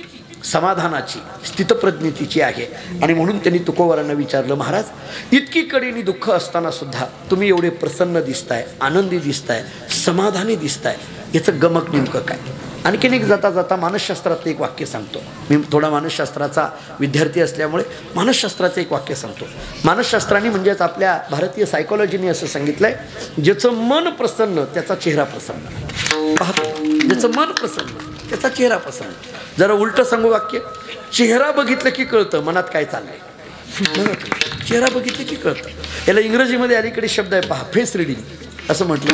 समाधानाची, स्थितप्रज्ञतेची आहे. आणि म्हणून त्यांनी तुकोबारांना विचारलं, महाराज इतकी कडेनी दुःख असताना सुद्धा तुम्ही एवढे प्रसन्न दिसताय, आनंदी दिसताय, समाधानी दिसताय, याचं गमक नेमकं काय? आणखीन एक जाता जाता मानसशास्त्रात एक वाक्य सांगतो. मी थोडा मानसशास्त्राचा विद्यार्थी असल्यामुळे मानसशास्त्राचं एक वाक्य सांगतो. मानसशास्त्राने म्हणजेच आपल्या भारतीय सायकोलॉजीने असं सांगितलंय, ज्याचं मन प्रसन्न त्याचा चेहरा प्रसन्न. पाहतो, ज्याचं मन प्रसन्न त्याचा चेहरा प्रसन्न. जरा उलटं सांगू वाक्य, चेहरा बघितलं की कळतं मनात काय चाललंय. चेहरा बघितलं की कळतं. याला इंग्रजीमध्ये अलीकडे शब्द आहे पहा, फेस रिडिंग असं म्हटलं.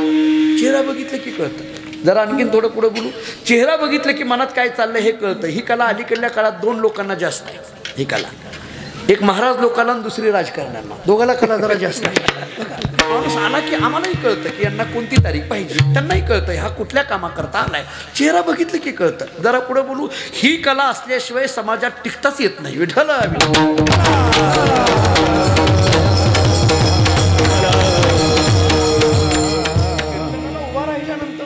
चेहरा बघितलं की कळतं. जरा आणखीन थोडं पुढे बोलू, चेहरा बघितलं की मनात काय चाललंय हे कळतं. ही कला अलीकडल्या काळात दोन लोकांना जास्त आहे. ही कला एक महाराज लोकांना आणि दुसरी राजकारण्यांना, दोघाला कला जरा जास्त आहे. माणूस आला की आम्हालाही कळतं की यांना कोणती तारीख पाहिजे, त्यांनाही कळतं हा कुठल्या कामाकरता आलाय. चेहरा बघितलं की कळतं. जरा पुढे बोलू, ही कला असल्याशिवाय समाजात टिकताच येत नाही. विठ्ठल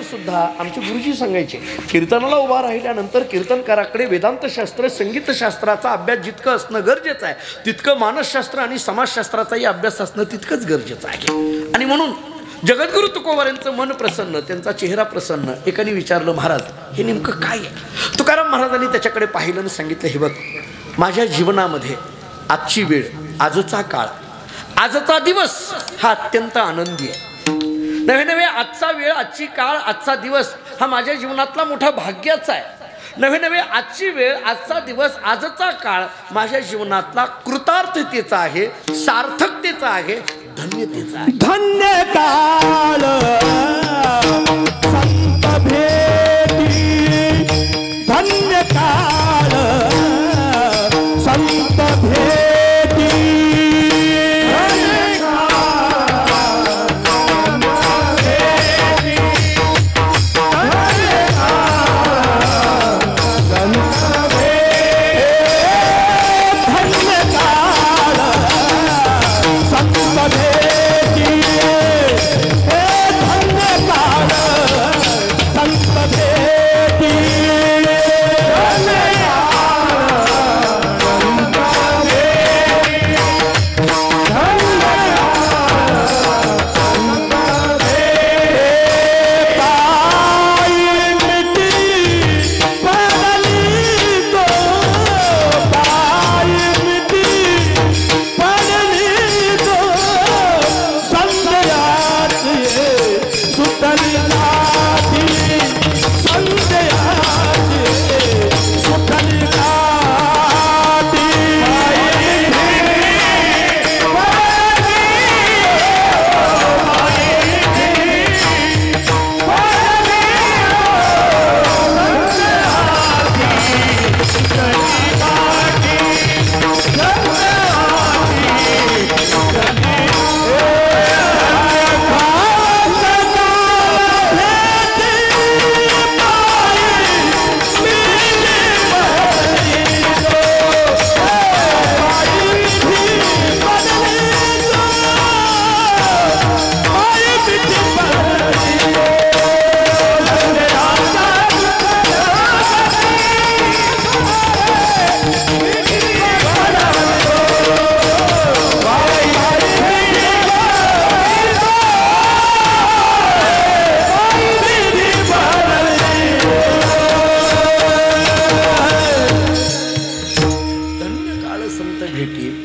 सुद्धा आमचे गुरुजी सांगायचे, कीर्तनाला उभा राहिल्यानंतर कीर्तनकाराकडे वेदांतशास्त्र, संगीतशास्त्राचा अभ्यास जितकं असणं गरजेचं आहे, तितकं मानसशास्त्र आणि समाजशास्त्राचाही अभ्यास असणं तितकंच गरजेचं आहे. आणि म्हणून जगद्गुरु तुकोबारांचं मन प्रसन्न, त्यांचा चेहरा प्रसन्न. एकाने विचारलं, महाराज हे नेमकं काय आहे? तुकाराम महाराजांनी त्याच्याकडे पाहिलं आणि सांगितलं, हे बघ, माझ्या जीवनामध्ये आजची वेळ, आजचा काळ, आजचा दिवस हा अत्यंत आनंदी आहे. नव्हे नव्हे आजचा वेळ, आजची काळ, आजचा दिवस हा माझ्या जीवनातला मोठा भाग्याचा आहे. नव्हे नव्हे आजची वेळ, आजचा दिवस, आजचा काळ माझ्या जीवनातला कृतार्थतेचा आहे, सार्थकतेचा आहे, धन्यतेचा आहे. धन्य काळ संत भेटी, धन्य काळ संत भेटी.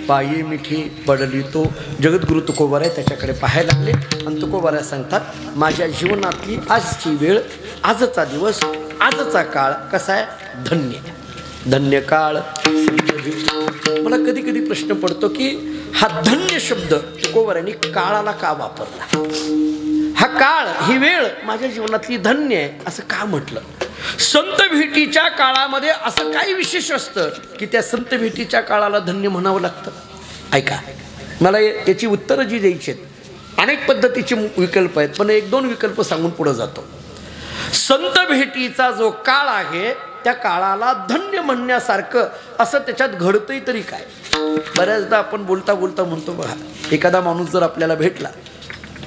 पायी मिठी पडली. तो जगद्गुरु तुकोबार आहे, त्याच्याकडे पाहायला लागले आणि तुकोबारा सांगतात, माझ्या जीवनातली आजची वेळ, आजचा दिवस, आजचा काळ कसा आहे? धन्य. धन्य काळ. मला कधी कधी प्रश्न पडतो की हा धन्य शब्द तुकोबारांनी काळाला का वापरला? हा काळ, ही वेळ माझ्या जीवनातली धन्य आहे असं का म्हटलं? संत भेटीच्या काळामध्ये असं काही विशेष असतं की त्या संत भेटीच्या काळाला धन्य म्हणावं लागतं? ऐका, मला याची उत्तरं जी द्यायची आहेत, अनेक पद्धतीचे विकल्प आहेत, पण एक दोन विकल्प सांगून पुढे जातो. संत भेटीचा जो काळ आहे त्या काळाला धन्य म्हणण्यासारखं असं त्याच्यात घडतंय तरी काय? बऱ्याचदा आपण बोलता बोलता म्हणतो बघा, एखादा माणूस जर आपल्याला भेटला,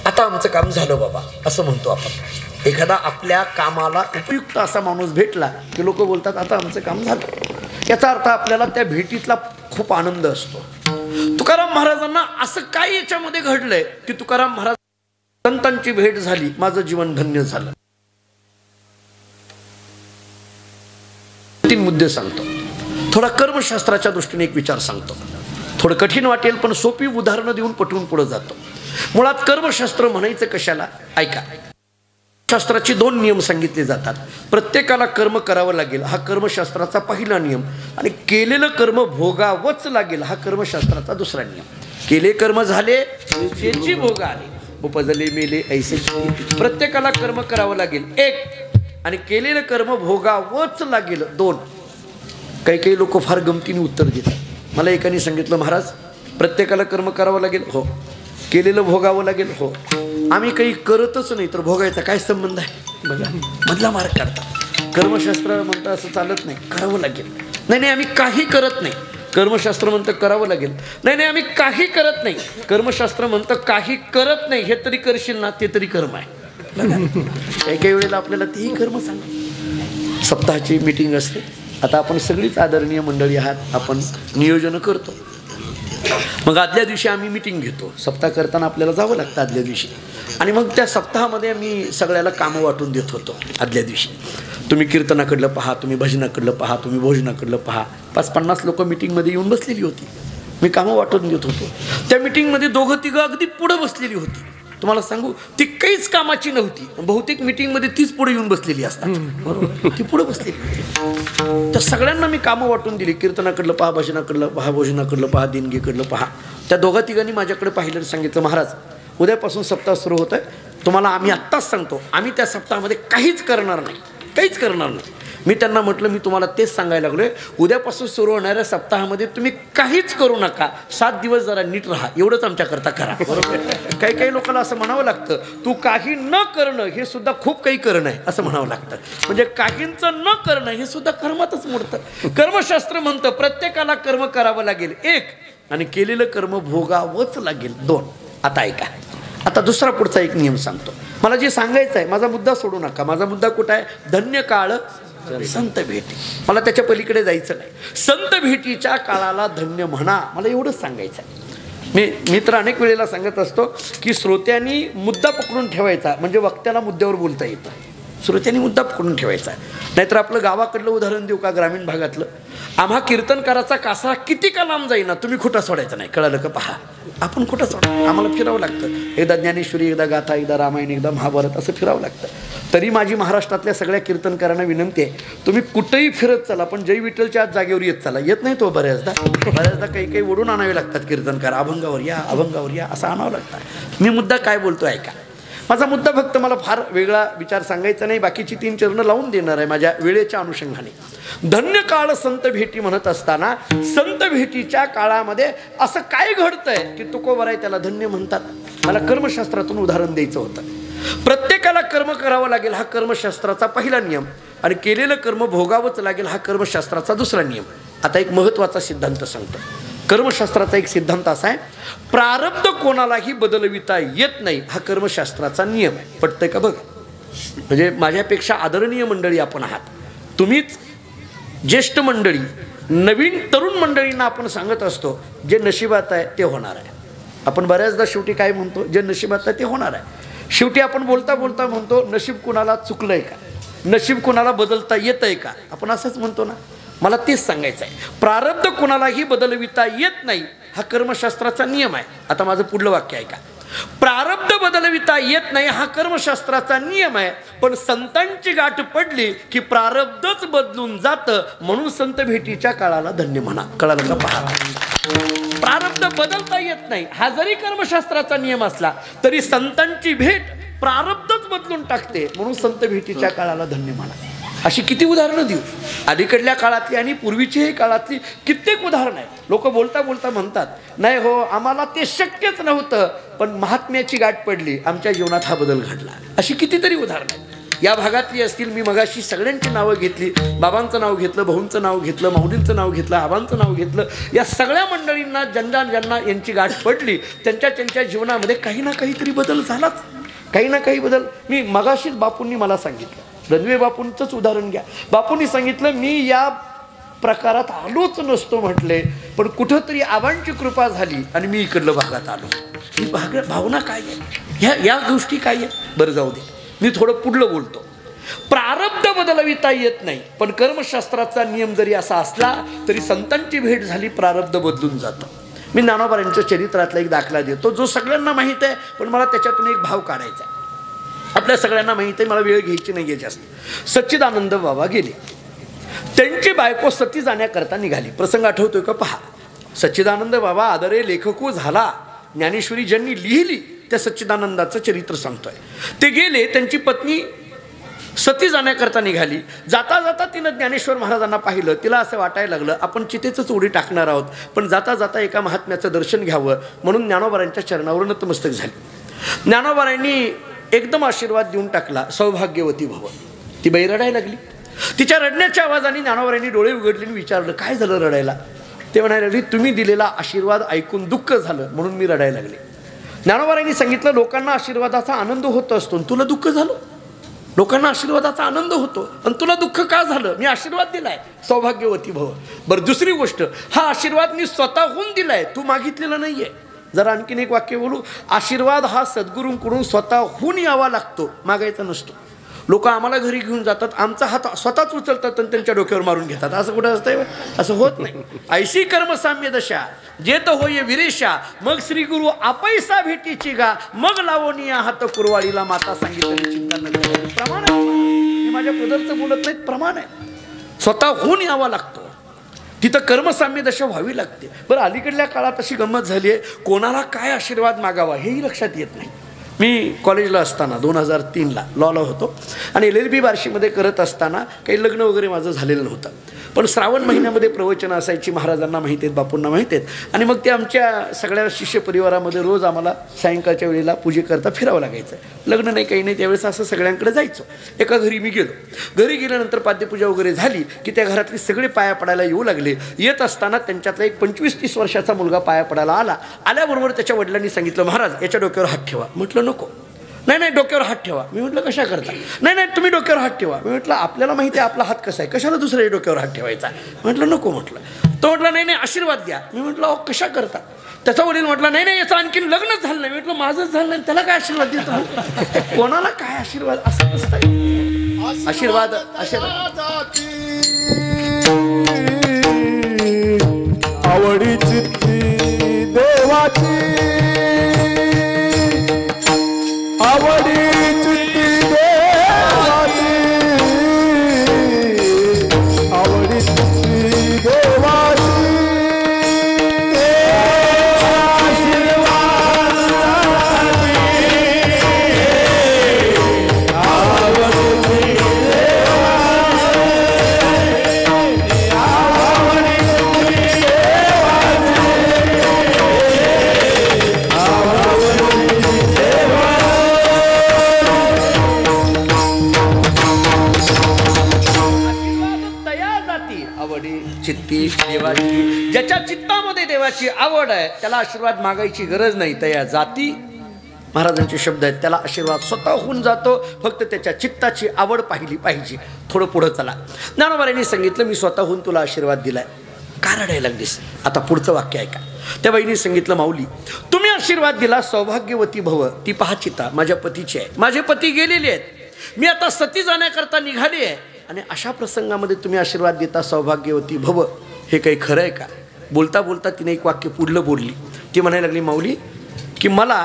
आता आमचं काम झालं बाबा असं म्हणतो आपण. एखादा आपल्या कामाला उपयुक्त असा माणूस भेटला की लोक बोलतात आता आमचं काम झालं. याचा अर्थ आपल्याला त्या भेटीतला खूप आनंद असतो. तुकाराम महाराजांना असं काय याच्यामध्ये घडलंय की तुकाराम महाराज संतांची भेट झाली, माझं जीवन धन्य झालं. 3 मुद्दे सांगतो. थोडा कर्मशास्त्राच्या दृष्टीने एक विचार सांगतो. थोडं कठीण वाटेल पण सोपी उदाहरणं देऊन पटवून पुढे जातो. मुळात कर्मशास्त्र म्हणायचं कशाला? ऐका, शास्त्राचे 2 नियम सांगितले जातात. प्रत्येकाला कर्म करावं लागेल हा कर्मशास्त्राचा पहिला नियम, आणि केलेलं कर्म भोगावंच लागेल हा कर्मशास्त्राचा दुसरा नियम. केले कर्म झाले त्याची भोग आले, उपजले मेले ऐसे. प्रत्येकाला कर्म करावं लागेल 1, आणि केलेलं कर्म भोगावंच लागेल 2. काही लोक फार गमतीने उत्तर देतात. मला एकाने सांगितलं, महाराज प्रत्येकाला कर्म करावं लागेल, हो. केलेलं भोगावं लागेल, हो. आम्ही काही करतच नाही तर भोगायचा काय संबंध आहे? बघा, मधला मार्ग काढतात. कर्मशास्त्र म्हणतं असं चालत नाही, करावं लागेल. नाही आम्ही काही करत नाही. कर्मशास्त्र म्हणतं करावं लागेल. नाही आम्ही काही करत नाही. कर्मशास्त्र म्हणतं काही करत नाही. हे तरी करशील ना, ते तरी कर्म आहे. काही वेळेला आपल्याला तेही कर्म सांग. सप्ताहाची मीटिंग असते. आता आपण सगळीच आदरणीय मंडळी आहात, आपण नियोजन करतो. मग आदल्या दिवशी आम्ही मीटिंग घेतो. सप्ताह करताना आपल्याला जावं लागतं आदल्या दिवशी, आणि मग त्या सप्ताहामध्ये आम्ही सगळ्याला कामं वाटून देत होतो. आदल्या दिवशी तुम्ही कीर्तनाकडलं पहा, तुम्ही भजनाकडलं पहा, तुम्ही भोजनाकडलं पहा. 5-50 लोक मीटिंगमध्ये येऊन बसलेली होती. मी कामं वाटून देत होतो. त्या मीटिंगमध्ये 2-3 अगदी पुढं बसलेली होती. तुम्हाला सांगू, ती काहीच कामाची नव्हती. बहुतेक मीटिंगमध्ये तीच पुढे येऊन बसलेली असतात, बरोबर. ती पुढे बसलेली होती. तर सगळ्यांना मी कामं वाटून दिली. कीर्तनाकडलं पहा, भजनाकडलं पहा, भोजनाकडलं पहा, देणगीकडलं पहा. त्या 2-3 माझ्याकडे पाहिलं, सांगितलं, महाराज उद्यापासून सप्ताह सुरू होत आहे. तुम्हाला आम्ही आत्ताच सांगतो, आम्ही त्या सप्ताहामध्ये काहीच करणार नाही, काहीच करणार नाही. मी त्यांना म्हटलं, मी तुम्हाला तेच सांगायला लागलोय, उद्यापासून सुरू होणाऱ्या सप्ताहामध्ये तुम्ही काहीच करू नका. 7 दिवस जरा नीट राहा, एवढंच आमच्याकरता करा, बरोबर. काही लोकांना असं म्हणावं लागतं, तू काही न करणं हे सुद्धा खूप काही करणं आहे असं म्हणावं लागतं. म्हणजे काहींचं न करणं हे सुद्धा कर्मातच मोडतं. कर्मशास्त्र म्हणतं प्रत्येकाला कर्म करावं लागेल 1, आणि केलेलं कर्म भोगावंच लागेल 2. आता ऐका, आता दुसरा पुढचा एक नियम सांगतो. मला जे सांगायचं आहे, माझा मुद्दा सोडू नका. माझा मुद्दा कुठं आहे? धन्य काळ संत भेटी. मला त्याच्या पलीकडे जायचं नाही. संत भेटीच्या काळाला धन्य म्हणा, मला एवढंच सांगायचं आहे. मी तर अनेक वेळेला सांगत असतो की श्रोत्यांनी मुद्दा पकडून ठेवायचा, म्हणजे वक्त्याला मुद्द्यावर बोलता येतं. श्रोत्यांनी मुद्दा पकडून ठेवायचा. नाहीतर आपलं गावाकडलं उदाहरण देऊ का, ग्रामीण भागातलं. आम्हा कीर्तनकाराचा कासरा किती का लांब जाईना, तुम्ही खोटा सोडायचा नाही. कळालं का? पहा, आपण खोटा सोडा, आम्हाला फिरावं लागतं. एकदा ज्ञानेश्वरी, एकदा गाथा, एकदा रामायण, एकदा महाभारत, असं फिरावं लागतं. तरी माझी महाराष्ट्रातल्या सगळ्या कीर्तनकारांना विनंती आहे, तुम्ही कुठेही फिरत चला, पण जय विठ्ठलच्या आज जागेवर येत चला. येत नाही तो बऱ्याचदा काही ओढून आणावे लागतात कीर्तनकार. अभंगावर या, अभंगावर या, असं आणावं लागतं. मी मुद्दा काय बोलतो ऐका. माझा मुद्दा फक्त मला फार वेगळा विचार सांगायचा नाही, बाकीची 3 चरणं लावून देणार आहे माझ्या वेळेच्या अनुषंगाने. धन्य काळ संत भेटी म्हणत असताना संत भेटीच्या काळामध्ये असं काय घडतंय की तुकोबर आहे त्याला धन्य म्हणतात. मला कर्मशास्त्रातून उदाहरण द्यायचं होतं. प्रत्येकाला कर्म करावं लागेल हा कर्मशास्त्राचा पहिला नियम, आणि केलेलं कर्म भोगावंच लागेल हा कर्मशास्त्राचा दुसरा नियम. आता एक महत्त्वाचा सिद्धांत सांगतो. कर्मशास्त्राचा एक सिद्धांत असा आहे, प्रारब्ध कोणालाही बदलविता येत नाही हा कर्मशास्त्राचा नियम आहे. पटतंय का? बघ, म्हणजे माझ्यापेक्षा आदरणीय मंडळी आपण आहात. तुम्हीच ज्येष्ठ मंडळी, नवीन तरुण मंडळींना आपण सांगत असतो, जे नशिबात आहे ते होणार आहे. आपण बऱ्याचदा शेवटी काय म्हणतो, जे नशिबात आहे ते होणार आहे. शेवटी आपण बोलता बोलता म्हणतो, नशीब कुणाला चुकलंय का, नशीब कुणाला बदलता येतंय का, आपण असंच म्हणतो ना. मला तेच सांगायचं आहे, प्रारब्ध कुणालाही बदलविता येत नाही हा कर्मशास्त्राचा नियम आहे. आता माझं पुढलं वाक्य ऐका. प्रारब्ध बदलविता येत नाही हा कर्मशास्त्राचा नियम आहे, पण संतांची गाठ पडली की प्रारब्धच बदलून जातं, म्हणून संत भेटीच्या काळाला धन्य म्हणा. कळालं का? पहा, प्रारब्ध बदलता येत नाही हा जरी कर्मशास्त्राचा नियम असला तरी संतांची भेट प्रारब्धच बदलून टाकते, म्हणून संत भेटीच्या काळाला धन्य म्हणा. अशी किती उदाहरणं देऊ, अलीकडल्या काळातली आणि पूर्वीच्याही काळातली कित्येक उदाहरणं आहेत. लोक बोलता बोलता म्हणतात, नाही हो आम्हाला ते शक्यच नव्हतं, पण महात्म्याची गाठ पडली, आमच्या जीवनात हा बदल घडला. अशी कितीतरी उदाहरणं आहेत. या भागातली असतील. मी मगाशी सगळ्यांची नावं घेतली, बाबांचं नाव घेतलं, भाऊंचं नाव घेतलं, माऊलींचं नाव घेतलं, आबांचं नाव घेतलं. या सगळ्या मंडळींना ज्यांना यांची गाठ पडली त्यांच्या जीवनामध्ये काही ना काहीतरी बदल झालाच. काही ना काही बदल. मी मगाशीच बापूंनी मला सांगितलं, रणवे बापूंचंच उदाहरण घ्या. बापूंनी सांगितलं मी या प्रकारात आलोच नसतो म्हटले, पण कुठंतरी आबांची कृपा झाली आणि मी इकडलं भागात आलो. ही भावना काय आहे, या गोष्टी काय आहे. बरं जाऊ दे, मी थोडं पुढलं बोलतो. प्रारब्ध बदलविता येत नाही, पण कर्मशास्त्राचा नियम जरी असा असला तरी संतांची भेट झाली प्रारब्ध बदलून जातं. मी ज्ञानोबांच्या चरित्रातला एक दाखला देतो जो सगळ्यांना माहीत आहे, पण मला त्याच्यातून एक भाव काढायचा आहे. आपल्या सगळ्यांना माहीत आहे, मला वेळ घ्यायची नाही आहे जास्त. सच्चिदानंद बाबा गेले, त्यांची बायको सती जाण्याकरता निघाली. प्रसंग आठवतोय का पहा. सच्चिदानंद बाबा आदरे लेखकू झाला, ज्ञानेश्वरी ज्यांनी लिहिली त्या सच्चिदानंदाचं चरित्र सांगतोय. ते गेले, त्यांची पत्नी सती जाण्याकरता निघाली. जाता जाता तिनं ज्ञानेश्वर महाराजांना पाहिलं. तिला असं वाटायला लागलं आपण चितेच उडी टाकणार आहोत, पण जाता जाता एका महात्म्याचं दर्शन घ्यावं म्हणून ज्ञानोबारांच्या चरणावर नतमस्तक झाली. ज्ञानोबारांनी एकदम आशीर्वाद देऊन टाकला, सौभाग्यवती भव. ती बाई रडायला लागली. तिच्या रडण्याच्या आवाजाने ज्ञानोबारांनी डोळे उघडले आणि विचारलं काय झालं रडायला. ते म्हणायला लागली तुम्ही दिलेला आशीर्वाद ऐकून दुःख झालं म्हणून मी रडायला लागले. ज्ञानोबारांनी सांगितलं लोकांना आशीर्वादाचा आनंद होत असतो, तुला दुःख झालं. लोकांना आशीर्वादाचा आनंद होतो आणि तुला दुःख का झालं. मी आशीर्वाद दिलाय, सौभाग्यवती भव. बरं दुसरी गोष्ट, हा आशीर्वाद मी स्वतःहून दिलाय, तू मागितलेला नाहीये. जरा आणखीन एक वाक्य बोलू. आशीर्वाद हा सद्गुरूंकडून स्वतःहून यावा लागतो, मागायचा नसतो. लोक आम्हाला घरी घेऊन जातात, आमचा हात स्वतःच उचलतात आणि त्यांच्या डोक्यावर मारून घेतात. असं कुठं असतंय? असं होत नाही. ऐशी कर्मसाम्य दशा जेत होय विरेशा, मग श्री गुरु आपैसा भेटीची गा, मग लावणीया हात कुरवाडीला. माता सांगितलं चिंता न करा. प्रमाण आहे, मी माझ्या पदरचं बोलत नाही, प्रमाण आहे. स्वतःहून यावा लागतो, तिथं कर्मसाम्य दशा व्हावी लागते. बरं अलीकडल्या काळात अशी गंमत झाली आहे, कोणाला काय आशीर्वाद मागावा हेही लक्षात येत नाही. मी कॉलेजला असताना 2003ला लॉला होतो आणि LLB बार्शीमध्ये करत असताना काही लग्न वगैरे माझं झालेलं नव्हतं, पण श्रावण महिन्यामध्ये प्रवचनं असायची. महाराजांना माहिती आहेत, बापूंना माहिती आहेत. आणि मग ते आमच्या सगळ्या शिष्य परिवारामध्ये रोज आम्हाला सायंकाळच्या वेळेला पूजेकरता फिरावं लागायचं. लग्न नाही काही नाही, त्यावेळेस असं सगळ्यांकडे जायचो. एका घरी मी गेलो. घरी गेल्यानंतर पाद्यपूजा वगैरे झाली की त्या घरातली सगळे पाया पडायला येऊ लागले. येत असताना त्यांच्यातला एक 25-30 वर्षाचा मुलगा पाया पडायला आला. आल्याबरोबर त्याच्या वडिलांनी सांगितलं महाराज याच्या डोक्यावर हात ठेवा. म्हटलं नको. नाही नाही डोक्यावर हात ठेवा. मी म्हटलं कशा करता. नाही नाही तुम्ही डोक्यावर हात ठेवा. मी म्हटलं आपल्याला माहिती आहे आपला हात कसा आहे, कशाला दुसऱ्या डोक्यावर हात ठेवायचा. म्हटलं नको. म्हटलं तो म्हटला नाही नाही आशीर्वाद द्या. मी म्हटलं अहो कशा करता. त्याचा वडील म्हटला नाही नाही याचं आणखीन लग्नच झालं नाही. मी म्हटलं माझंच झालं नाही, त्याला काय आशीर्वाद देतो. कोणाला काय आशीर्वाद असं नसतं. आशीर्वाद आवडी चित्ती देवाची, आवडी चित्ती देवाची, आवडी चित्ती देवाची. चित्ती देवाची. ज्याच्या चित्तामध्ये देवाची आवड आहे त्याला आशीर्वाद मागायची गरज नाही. त्या जाती महाराजांचे शब्द आहेत, त्याला आशीर्वाद स्वतःहून जातो. फक्त त्याच्या चित्ताची आवड पाहिली पाहिजे. थोडं पुढं चला. ज्ञानोबारांनी सांगितलं मी स्वतःहून तुला आशीर्वाद दिलाय, का रडायला लागलीस. आता पुढचं वाक्य ऐका. त्या बाईने सांगितलं माऊली तुम्ही आशीर्वाद दिला सौभाग्यवती भव. ती पहा चिता माझ्या पतीची आहे, माझे पती गेलेले आहेत, मी आता सती जाण्याकरता निघाली आहे आणि अशा प्रसंगामध्ये तुम्ही आशीर्वाद देता सौभाग्यवती भव. हे काही खरं आहे का. बोलता बोलता तिने एक वाक्य पुढलं बोलली. ती म्हणायला लागली माऊली की मला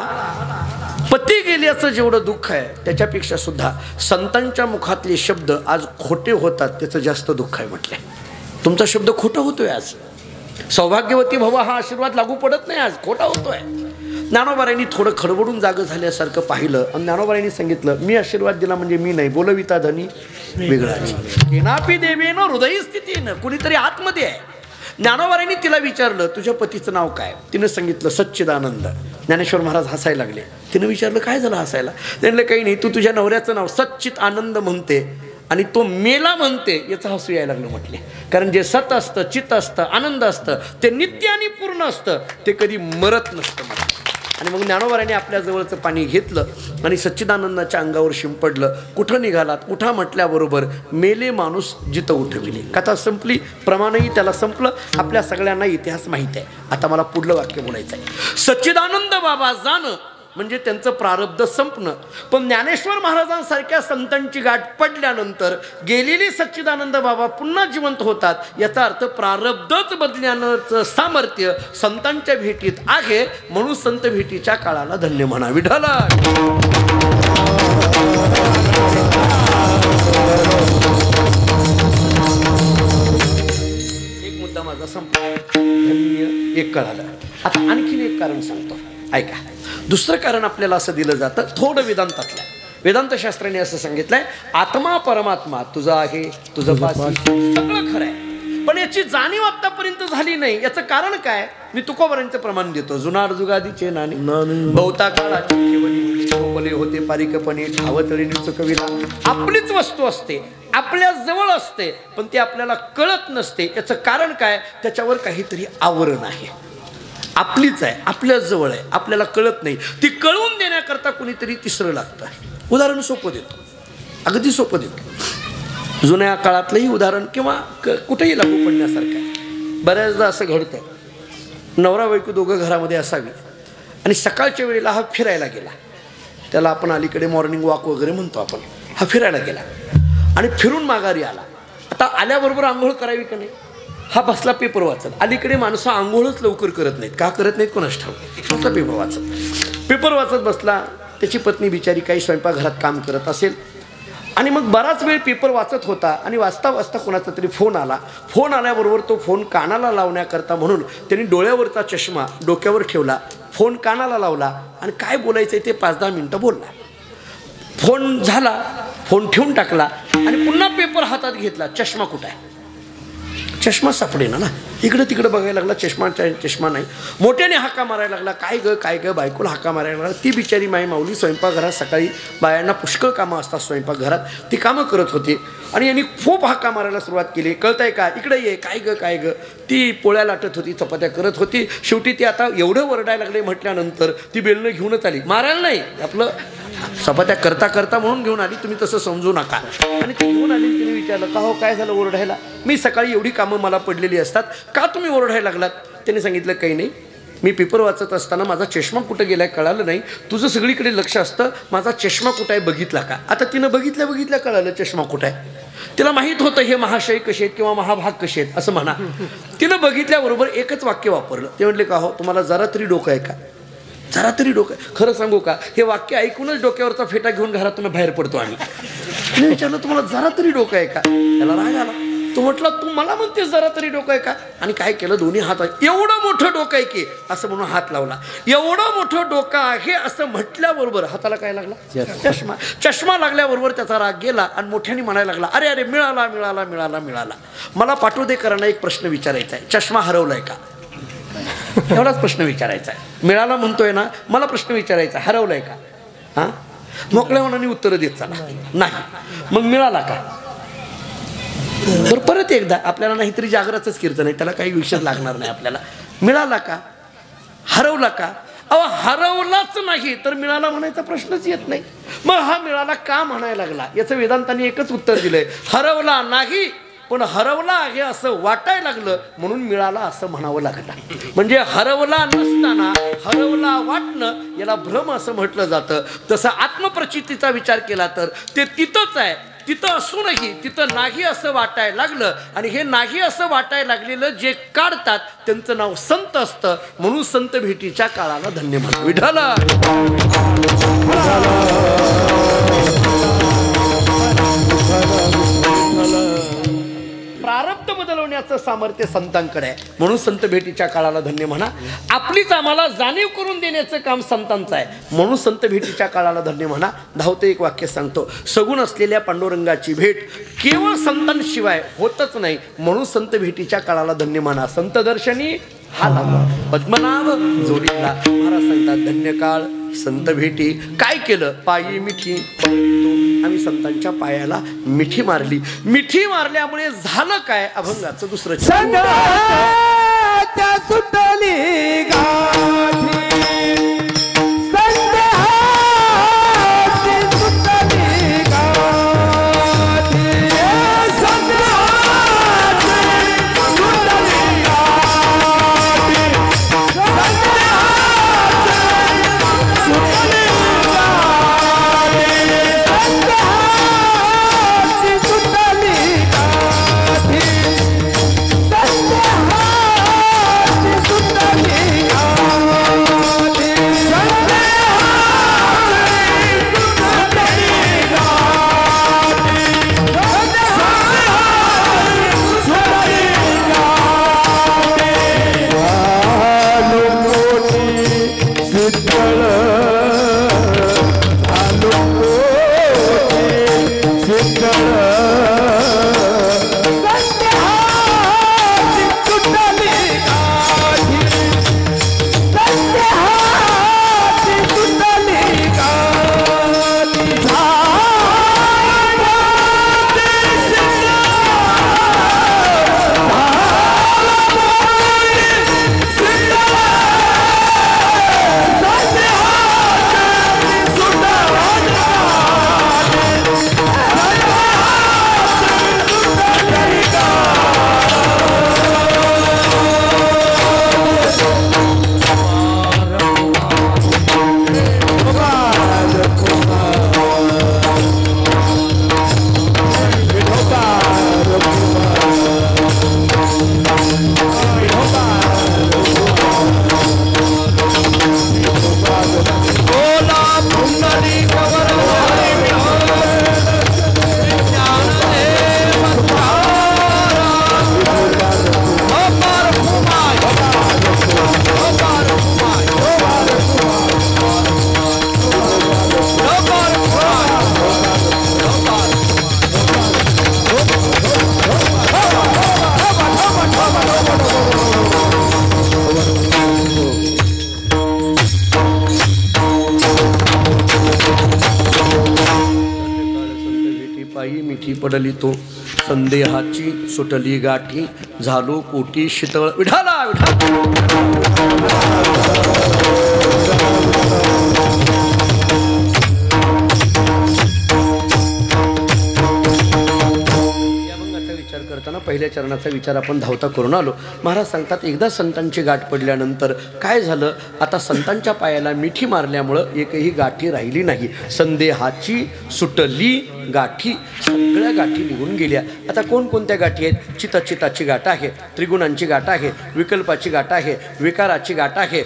पती गेल्याचं जेवढं दुःख आहे त्याच्यापेक्षा सुद्धा संतांच्या मुखातले शब्द आज खोटे होतात त्याचं जास्त दुःख आहे. म्हटलंय तुमचा शब्द खोटा होतोय आज. सौभाग्यवती भव हा आशीर्वाद लागू पडत नाही, आज खोटा होतोय. ज्ञानोबारांनी थोडं खडबडून जागं झाल्यासारखं पाहिलं आणि ज्ञानोबारांनी सांगितलं मी आशीर्वाद दिला म्हणजे मी नाही, बोलविता धनी वेगळाची नापी देवेनं हृदय स्थितीनं. कुणीतरी आतमध्ये आहे. ज्ञानोबारांनी तिला विचारलं तुझ्या पतीचं नाव काय. तिनं सांगितलं सच्चिदानंद. ज्ञानेश्वर महाराज हसायला लागले. तिनं विचारलं काय झालं हसायला. त्यांना काही नाही, तू तुझ्या नवऱ्याचं नाव सच्चित आनंद म्हणते आणि तो मेला म्हणते याचं हसू यायला लागलं. म्हटले कारण जे सत असतं, चित्त असतं, आनंद असतं ते नित्य आणि पूर्ण असतं, ते कधी मरत नसतं. आणि मग ज्ञानोबारांनी आपल्या जवळचं पाणी घेतलं आणि सच्चिदानंदाच्या अंगावर शिंपडलं. कुठं निघालात उठा म्हटल्याबरोबर मेले माणूस जिथं उठविले. कथा संपली, प्रमाणही त्याला संपलं. आपल्या सगळ्यांना इतिहास माहीत आहे. आता मला पुढलं वाक्य बोलायचं आहे. सच्चिदानंद बाबा जाणं म्हणजे त्यांचं प्रारब्ध संपणं. पण ज्ञानेश्वर महाराजांसारख्या संतांची गाठ पडल्यानंतर गेलेली सच्चिदानंद बाबा पुन्हा जिवंत होतात. याचा अर्थ प्रारब्धच बदलण्याचं सामर्थ्य संतांच्या भेटीत आहे. म्हणून संत भेटीच्या काळाला धन्य म्हणा. विठ्ठला एक मुद्दा माझा संपला. धन्य एक कळालं. आता आणखीन एक कारण सांगतो, ऐका. दुसरं कारण आपल्याला असं दिलं जातं, थोडं वेदांतातलं. वेदांतशास्त्राने असं सांगितलंय, आत्मा परमात्मा तुझा आहे, तुझं सगळं खरं आहे. पण याची जाणीव आतापर्यंत झाली नाही. याचं कारण काय? मी तुकोबारांचं प्रमाण देतो. जुनार जुगादीचे नाणे बहुता काळाची ठेवणी होते पारिकपणे ठावतळीने चुकविला. आपलीच वस्तू असते, आपल्या जवळ असते, पण ती आपल्याला कळत नसते. याचं कारण काय? त्याच्यावर काहीतरी आवरण आहे. आपलीच आहे, आपल्या जवळ आहे, आपल्याला कळत नाही. ती कळवून देण्याकरता कुणीतरी तिसरं लागतं. उदाहरण सोपं देतो, अगदी सोपं देतो. जुन्या काळातलंही उदाहरण किंवा कुठेही लागू पडण्यासारखं. बऱ्याचदा असं घडतं, नवरा बायको दोघं घरामध्ये असावी आणि सकाळच्या वेळेला हा फिरायला गेला. त्याला आपण अलीकडे मॉर्निंग वॉक वगैरे म्हणतो आपण. हा फिरायला गेला आणि फिरून माघारी आला. आता आल्याबरोबर आंघोळ करावी का नाही? हा बसला पेपर वाचत. अलीकडे माणसं आंघोळच लवकर करत नाहीत. का करत नाहीत कोणास ठाऊक. बसला पेपर वाचत बसला. त्याची पत्नी बिचारी काही स्वयंपाकघरात काम करत असेल आणि मग बराच वेळ पेपर वाचत होता आणि वाचता वाचता कोणाचा तरी फोन आला. फोन आल्याबरोबर तो फोन कानाला लावण्याकरता म्हणून त्यांनी डोळ्यावरचा चष्मा डोक्यावर ठेवला, फोन कानाला लावला आणि काय बोलायचं ते 5-10 मिनटं बोलला. फोन झाला, फोन ठेवून टाकला आणि पुन्हा पेपर हातात घेतला. चष्मा कुठं आहे? चष्मा सापडेना ना. इकडं तिकडं बघायला लागला, चष्मा नाही. मोठ्याने हाका मारायला लागला, काय ग बायकोला हाका मारायला लागला. ती बिचारी माई माऊली स्वयंपाकघरात, सकाळी बायांना पुष्कळ कामं असतात स्वयंपाकघरात, ती कामं करत होती आणि यांनी खूप हाका मारायला सुरुवात केली. कळतंय का? इकडे ये. काय ग. ती पोळ्या लाटत होती, चपात्या करत होती. शेवटी ती आता एवढं वरडायला लागले म्हटल्यानंतर ती बेलनं घेऊनच आली. मारायला नाही, आपलं चपात्या करता करता म्हणून घेऊन आली. तुम्ही तसं समजू नका. आणि ती घेऊन आली. तिने विचारलं, का हो काय झालं ओरडायला? मी सकाळी एवढी कामं मला पडलेली असतात, का तुम्ही ओरडायला लागलात? त्याने सांगितलं, काही नाही, मी पेपर वाचत असताना माझा चष्मा कुठं गेलाय कळालं नाही. तुझं सगळीकडे लक्ष असतं, माझा चष्मा कुठं आहे बघितला का? आता तिनं बघितल्या कळालं चष्मा कुठं आहे. तिला माहीत होतं हे महाशय कसे आहेत किंवा महाभाग कसे आहेत असं म्हणा. तिनं बघितल्याबरोबर एकच वाक्य वापरलं. ते म्हटले, का हो तुम्हाला जरा तरी डोकं आहे का? जरा तरी डोकं. खरं सांगू का, हे वाक्य ऐकूनच डोक्यावरचा फेटा घेऊन घरातून बाहेर पडतो आम्ही. तिने विचारलं, तुम्हाला जरा तरी डोकं आहे का? त्याला राग आला. तो म्हटला, तू मला म्हणतेस जरा तरी डोकं आहे का? आणि काय केलं, दोन्ही हात, एवढं मोठं डोकं आहे की असं म्हणून हात लावला. एवढं मोठं डोकं आहे असं म्हटल्याबरोबर हाताला काय लागला? चष्मा लागल्याबरोबर त्याचा राग गेला आणि मोठ्याने म्हणायला लागला, अरे मिळाला. मला पाठवू दे, कारण एक प्रश्न विचारायचा आहे. चष्मा हरवलाय का? एवढाच प्रश्न विचारायचा आहे. मिळाला म्हणतोय ना, मला प्रश्न विचारायचा, हरवलाय का? हा, मोकळ्या मनाने उत्तर देत चाला. नाही. मग मिळाला का? बरं, परत एकदा. आपल्याला नाहीतरी जागराचंच कीर्तन आहे, त्याला काही विषय लागणार नाही आपल्याला. मिळाला का? हरवला का? अहो, हरवलाच नाही तर मिळाला म्हणायचा प्रश्नच येत नाही. मग हा मिळाला का म्हणायला लागला? याचं वेदांतांनी एकच उत्तर दिलंय, हरवला नाही पण हरवला आहे असं वाटायला लागलं म्हणून मिळाला असं म्हणावं लागलं. म्हणजे हरवला नसताना हरवला वाटणं याला भ्रम असं म्हटलं जातं. तसं आत्मप्रचितीचा विचार केला तर ते तिथंच आहे. तिथं असूनही तिथं नाही असं वाटायला लागलं आणि हे नाही असं वाटायला लागलेलं जे काढतात त्यांचं नाव संत असतं. म्हणून संत भेटीच्या काळाला धन्य म्हणा. विठ्ठला प्रारब्ध बदलवण्याचं सामर्थ्य संतांकडे आहे. म्हणून संत भेटीच्या काळाला धन्य म्हणा. आपलीच आम्हाला जाणीव करून देण्याचं काम संतांचं आहे. म्हणून संत भेटीच्या काळाला धन्य म्हणा. धावतं एक वाक्य सांगतो, सगुण असलेल्या पांडुरंगाची भेट केवळ संतांशिवाय होतच नाही. म्हणून संत भेटीच्या काळाला धन्य म्हणा. संत दर्शनी आला पद्मनाभ जोडीला. महाराज सांगतात, धन्य काळ संत भेटी. काय केलं? पायी मिठी. आम्ही संतांच्या पायाला मिठी मारली. मिठी मारल्यामुळे झालं काय? अभंगाचं दुसरं सुटली गाठी पडली तो संदेहाची सुटली गाठी झालो कोटी शीतळ विठाला विचार करताना पहिल्या चरणाचा विचार आपण धावता करून आलो. महाराज सांगतात एकदा संतांची गाठ पडल्यानंतर काय झालं, आता संतांच्या पायाला मिठी मारल्यामुळं एकही गाठी राहिली नाही. संदेहाची सुटली गाठी, सगळ्या गाठी निघून गेल्या. आता कोणकोणत्या गाठी आहेत? चिताची गाठ आहे, त्रिगुणांची गाठ आहे, विकल्पाची गाठ आहे, विकाराची गाठ आहे,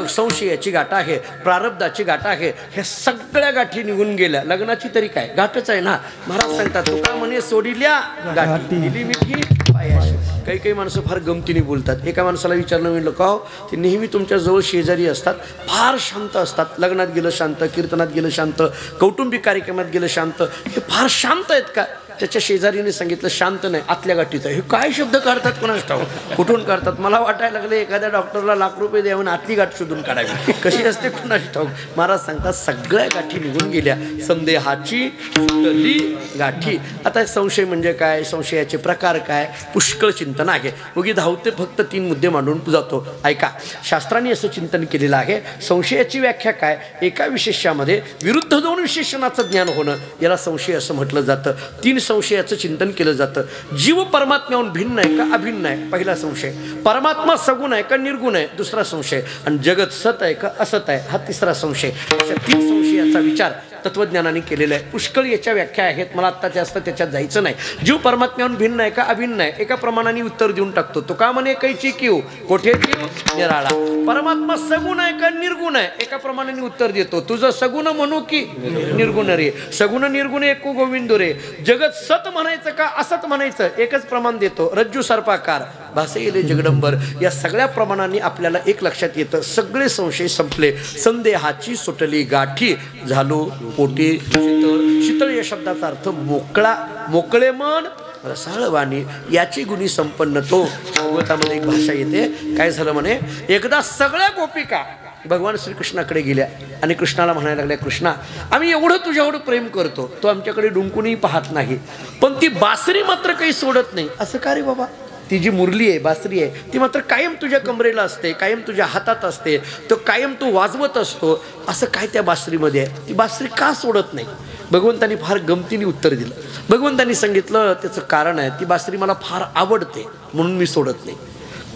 संशयाची गाठ आहे, प्रारब्धाची गाठ आहे. ह्या सगळ्या गाठी निघून गेल्या. लग्नाची तरी काय गाठच आहे ना. महाराज सांगतात तुका म्हणे सोडिल्या गाठी दिली मिठी पायाशी. काही माणसं फार गमतीने बोलतात. एका माणसाला विचारलं म्हणलं का हो, ते नेहमी तुमच्या जवळ शेजारी असतात, फार शांत असतात, लग्नात गेलं शांत, कीर्तनात गेलं शांत, कौटुंबिक कार्यक्रमात गेलं शांत, हे फार शांत आहेत का? त्याच्या शेजारीने सांगितलं शांत नाही, आतल्या गाठीचं. हे काय शब्द काढतात कोणाच ठाऊक, कुठून काढतात? मला वाटायला लागले एखाद्या डॉक्टरला ₹1,00,000 द्यावून आतली गाठ शोधून काढावी, कशी असते कोणाच ठाऊक. महाराज सांगतात सगळ्या गाठी निघून गेल्या. संदेहाची सुटली गाठी. आता संशय म्हणजे काय, संशयाचे प्रकार काय, पुष्कळ चिंतन आहे. उगी धावते फक्त 3 मुद्दे मांडून जातो. ऐका, शास्त्रांनी असं चिंतन केलेलं आहे. संशयाची व्याख्या काय, एका विशेषामध्ये विरुद्ध 2 विशेषणाचं ज्ञान होणं याला संशय असं म्हटलं जातं. 3 संशयाचं चिंतन केलं जातं. जीव परमात्म्याहून भिन्न आहे का अभिन्न आहे, पहिला संशय. परमात्मा सगुण आहे का निर्गुण आहे, दुसरा संशय. आणि जगत सत आहे का असत आहे, हा तिसरा संशय. अशा 3 संशयाचा विचार तत्वज्ञानाने केलेला आहे. पुष्कळ याच्या व्याख्या आहेत, मला आत्ता जास्त त्याच्यात जायचं नाही. जीव परमात्म्याहून भिन्न आहे का अभिन्न आहे, एका प्रमाणाने उत्तर देऊन टाकतो. तो का म्हणे कैची किव कोठे जीव निराळा. परमात्मा सगुण आहे का निर्गुण आहे, एका प्रमाणाने उत्तर देतो. तुझं सगुण म्हणू की निर्गुण रे, सगुण निर्गुण एको गोविंद रे. जगत सत म्हणायचं का असत म्हणायचं, एकच प्रमाण देतो. रज्जू सर्पाकार भासे येले जगदंबर. या सगळ्या प्रमाणाने आपल्याला एक लक्षात येतं, सगळे संशय संपले. संदेहाची सुटली गाठी झालो पोटी शीतळ. शीतळ या शब्दाचा अर्थ मोकळा, मोकळे मन, रसाळ वाणी, याची गुणी संपन्न तो. भागवतामध्ये एक भाषा येते, काय झालं म्हणे, एकदा सगळ्या गोपिका भगवान श्रीकृष्णाकडे गेल्या आणि कृष्णाला म्हणायला लागल्या, कृष्णा आम्ही एवढं तुझ्यावर प्रेम करतो, तो आमच्याकडे डुंकूनही पाहत नाही, पण ती बासरी मात्र काही सोडत नाही. असं का रे बाबा, ती जी मुरली आहे, बासरी आहे, ती मात्र कायम तुझ्या कमरेला असते, कायम तुझ्या हातात असते, तो कायम तू वाजवत असतो, असं काय त्या बासरीमध्ये आहे, ती बासरी का सोडत नाही? भगवंतांनी फार गमतीने उत्तर दिलं. भगवंतांनी सांगितलं त्याचं कारण आहे, ती बासरी मला फार आवडते म्हणून मी सोडत नाही.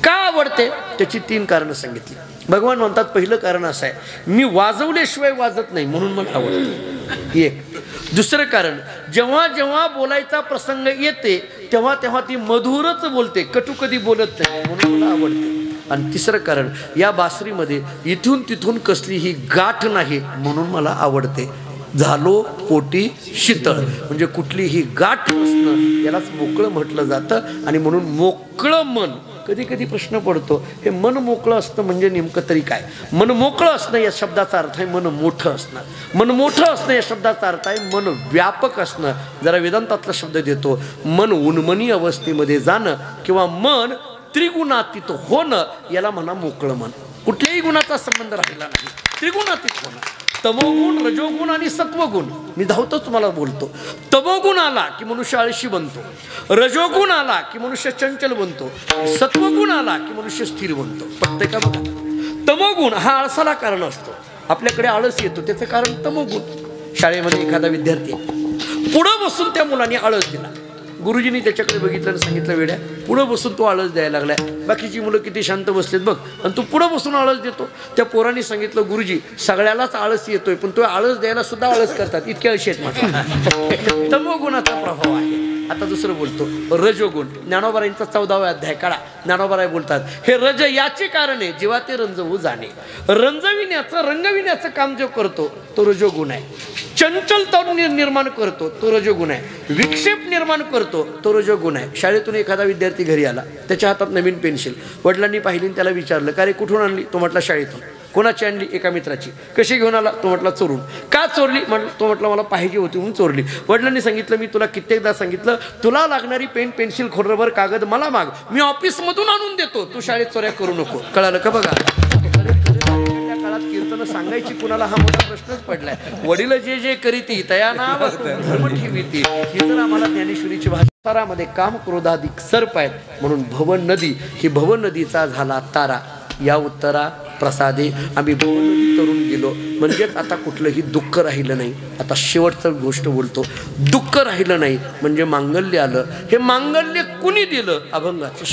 का आवडते, त्याची 3 कारणं सांगितली. भगवान म्हणतात पहिलं कारण असं आहे, मी वाजवल्याशिवाय वाजत नाही म्हणून मला आवडते. एक. दुसरं कारण, जेव्हा जेव्हा बोलायचा प्रसंग येते तेव्हा तेव्हा ती मधुरच बोलते, कटू कधी बोलत नाही म्हणून मला आवडते. आणि तिसरं कारण, या बासरीमध्ये इथून तिथून कसलीही गाठ नाही म्हणून मला आवडते. झालो पोटी शीतळ, म्हणजे कुठलीही गाठ नसणं यालाच मोकळं म्हटलं जातं. आणि म्हणून मोकळं मन, कधी कधी प्रश्न पडतो, हे मन मोकळं असतं म्हणजे नेमकं तरी काय? मन मोकळं असणं या शब्दाचा अर्थ आहे मन मोठं असणं. मन मोठं असणं या शब्दाचा अर्थ आहे मन व्यापक असणं. जरा वेदांतातला शब्द देतो, मन उन्मनी अवस्थेमध्ये जाणं किंवा मन त्रिगुणातीत होणं, याला म्हणा मोकळं मन. कुठल्याही गुणाचा संबंध राहिला नाही, त्रिगुणातीत होणं. तमोगुण, रजोगुण आणि सत्वगुण, मी धावतोच तुम्हाला बोलतो. तमोगुण आला की मनुष्य आळशी बनतो, रजोगुण आला की मनुष्य चंचल बनतो, सत्वगुण आला की मनुष्य स्थिर बनतो. पटतंय का बघा? तमोगुण हा आळसाला कारण असतो, आपल्याकडे आळस येतो त्याचं कारण तमोगुण. शाळेमध्ये एखादा विद्यार्थी पुढं बसून त्या मुलाने आळस दिला, गुरुजींनी त्याच्याकडे बघितलं आणि सांगितलं, वेड्या पुढं बसून तो आळस द्यायला लागलाय, बाकीची मुलं किती शांत बसलेत बघ, आणि तू पुढं बसून आळस देतो. त्या पोरांनी सांगितलं, गुरुजी सगळ्यालाच आळस येतोय पण तो आळस द्यायला सुद्धा आळस करतात, इतके आळशी आहेत माझा. तमोगुणाचा प्रभाव आहे. आता दुसरं बोलतो, रजोगुण. ज्ञानोबारायांचा 14वा अध्याय काढा, ज्ञानोबाराय बोलतात, हे रज याचे कारण आहे जेव्हा ते रंजवू जाणे. रंजविण्याचं, रंगविण्याचं काम जो करतो तो रजोगुण आहे. चंचलता निर्माण करतो तो रजोगुण आहे. विक्षेप निर्माण करतो तो रजोगुण आहे. शाळेतून एखादा विद्यार्थी घरी आला, त्याच्या हातात नवीन पेन्सिल, वडिलांनी पाहिली त्याला विचारलं, का रे कुठून आणली? तो म्हटला शाळेतून. कोणाची आणली? एका मित्राची. कशी घेऊन आला? तो म्हटला चोरून. का चोरली? तो म्हटला मला पाहिजे होती म्हणून चोरली. वडिलांनी सांगितलं, मी तुला कित्येकदा सांगितलं, तुला लागणारी पेन, पेन्सिल, खोडरबर, कागद मला माग, मी ऑफिसमधून आणून देतो, तू शाळेत चोऱ्या करू नको. कळालं का? बघा, त्या काळात कीर्तन सांगत सांगायची कुणाला हा मोठा प्रश्नच पडलाय. वडील जे जे करीती तया नाव धर्म ठेवीती, ही जर आम्हाला ज्ञानेश्वरीची भाषामध्ये काम क्रोधाधिक सर्प आहेत. म्हणून भवन नदी ही भवन नदीचा झाला तारा. या उत्तरा प्रसादे आम्ही भवन नदी तरून गेलो. म्हणजेच आता कुठलंही दुःख राहिलं नाही. आता शेवटचं गोष्ट बोलतो, दुःख राहिलं नाही म्हणजे मांगल्य आलं. हे मांगल्य कुणी दिलं? अभंगाचं.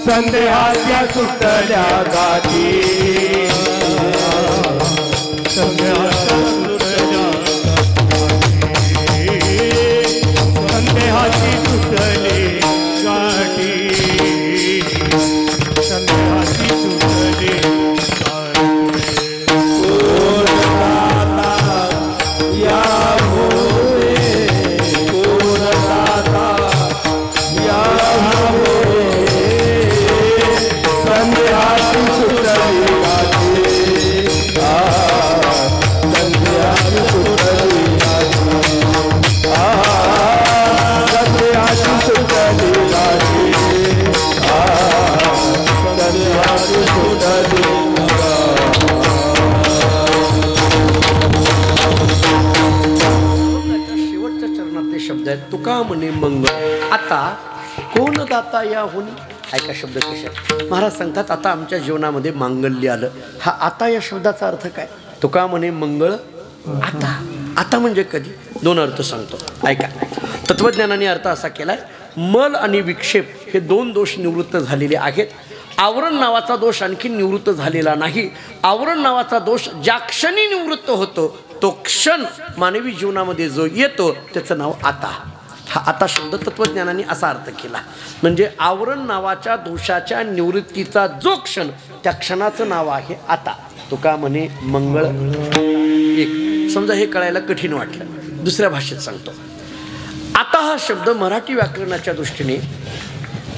संध्याच्या सुटल्या गाठी, संध्याच्या सुटल्या संध्याची सुटली गाठी, संध्याची सुटली या तुका म्हणे मंगळ. आता कोण दाता याहुनी. ऐका शब्द कशा महाराज सांगतात, आता आमच्या जीवनामध्ये मांगल्य आलं. हा आता या शब्दाचा अर्थ काय? तुका म्हणे मंगळ आता. आता म्हणजे कधी? दोन अर्थ सांगतो ऐका. तत्वज्ञानाने अर्थ असा केलाय, मल आणि विक्षेप हे दोन दोष निवृत्त झालेले आहेत. आवरण नावाचा दोष आणखी निवृत्त झालेला नाही. आवरण नावाचा दोष ज्या क्षणी निवृत्त होतो तो क्षण मानवी जीवनामध्ये जो येतो त्याचं नाव आता. हा आता शब्द तत्वज्ञानाने असा अर्थ केला, म्हणजे आवरण नावाच्या दोषाच्या निवृत्तीचा जो क्षण, त्या क्षणाचं नाव आहे आता. तुका म्हणे मंगळ. एक समजा हे कळायला कठीण वाटलं, दुसऱ्या भाषेत सांगतो. आता हा शब्द मराठी व्याकरणाच्या दृष्टीने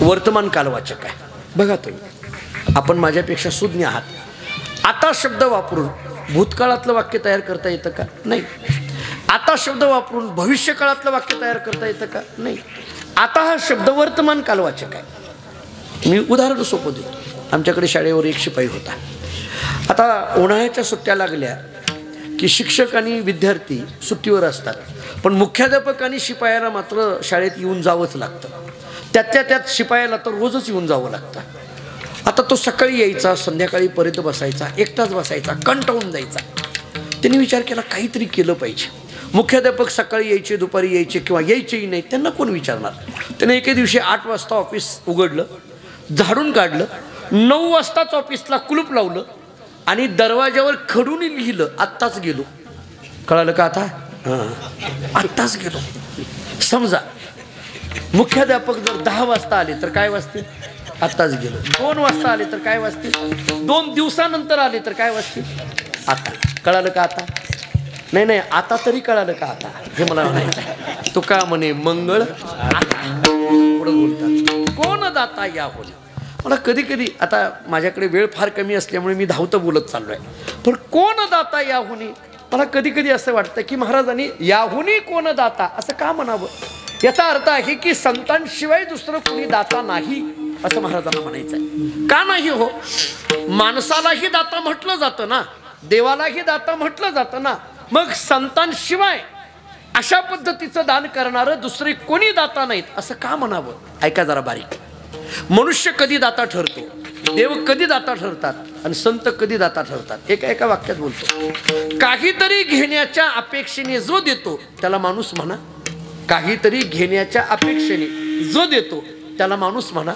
वर्तमान कालवाचक आहे. बघा तुम्ही, आपण माझ्यापेक्षा सुज्ञ आहात. आता शब्द वापरून भूतकाळातलं वाक्य तयार करता येतं का? नाही. आता शब्द वापरून भविष्य काळातलं वाक्य तयार करता येतं का? नाही. आता हा शब्द वर्तमान कालवाचक आहे. मी उदाहरण सोपं देतो. आमच्याकडे शाळेवर एक शिपाई होता. आता उन्हाळ्याच्या सुट्ट्या लागल्या की शिक्षक आणि विद्यार्थी सुट्टीवर असतात, पण मुख्याध्यापक आणि शिपायाला मात्र शाळेत येऊन जावंच लागतं. त्यातल्या त्यात शिपायाला तर रोजच येऊन जावं लागतं. आता तो सकाळी यायचा, संध्याकाळी परत बसायचा, एकटाच बसायचा, कंटाळून जायचा. त्यांनी विचार केला काहीतरी केलं पाहिजे. मुख्याध्यापक सकाळी यायचे, दुपारी यायचे किंवा यायचेही नाही, त्यांना कोण विचारणार. त्याने एके दिवशी 8 वाजता ऑफिस उघडलं, झाडून काढलं, 9 वाजताच ऑफिसला कुलूप लावलं आणि दरवाजावर खडून लिहिलं, आत्ताच गेलो. कळालं का आता? हां, आत्ताच गेलो. समजा मुख्याध्यापक जर 10 वाजता आले तर काय वाजतील? आत्ताच गेलो. 2 वाजता आले तर काय वाजतील? 2 दिवसानंतर आले तर काय वाजतील? आता. कळालं का आता? नाही नाही, आता तरी कळालं का आता? हे मला म्हणायचं. तुका म्हणे मंगळ आता. पुढं बोलतात, कोण दाता या होईल. मला कधी कधी, आता माझ्याकडे वेळ फार कमी असल्यामुळे मी धावतं बोलत चाललो आहे, पण कोण दाता याहुनी, मला कधी कधी असं वाटतं की महाराजांनी याहुनी कोण दाता असं का म्हणावं. याचा अर्थ आहे की संतांशिवाय दुसरं कोणी दाता नाही असं महाराजांना म्हणायचं आहे. का नाही हो? माणसालाही दाता म्हटलं जातं ना, देवालाही दाता म्हटलं जातं ना. मग संतांशिवाय अशा पद्धतीचं दान करणारं दुसरे कोणी दाता नाहीत असं का म्हणावं. ऐका जरा बारीक. मनुष्य कधी दाता ठरतो? देव कधी दाता ठरतात आणि संत कधी दाता ठरतात एका एका वाक्यात बोलतो. काहीतरी घेण्याच्या अपेक्षेने जो देतो त्याला माणूस म्हणा. काहीतरी घेण्याच्या अपेक्षेने जो देतो त्याला माणूस म्हणा.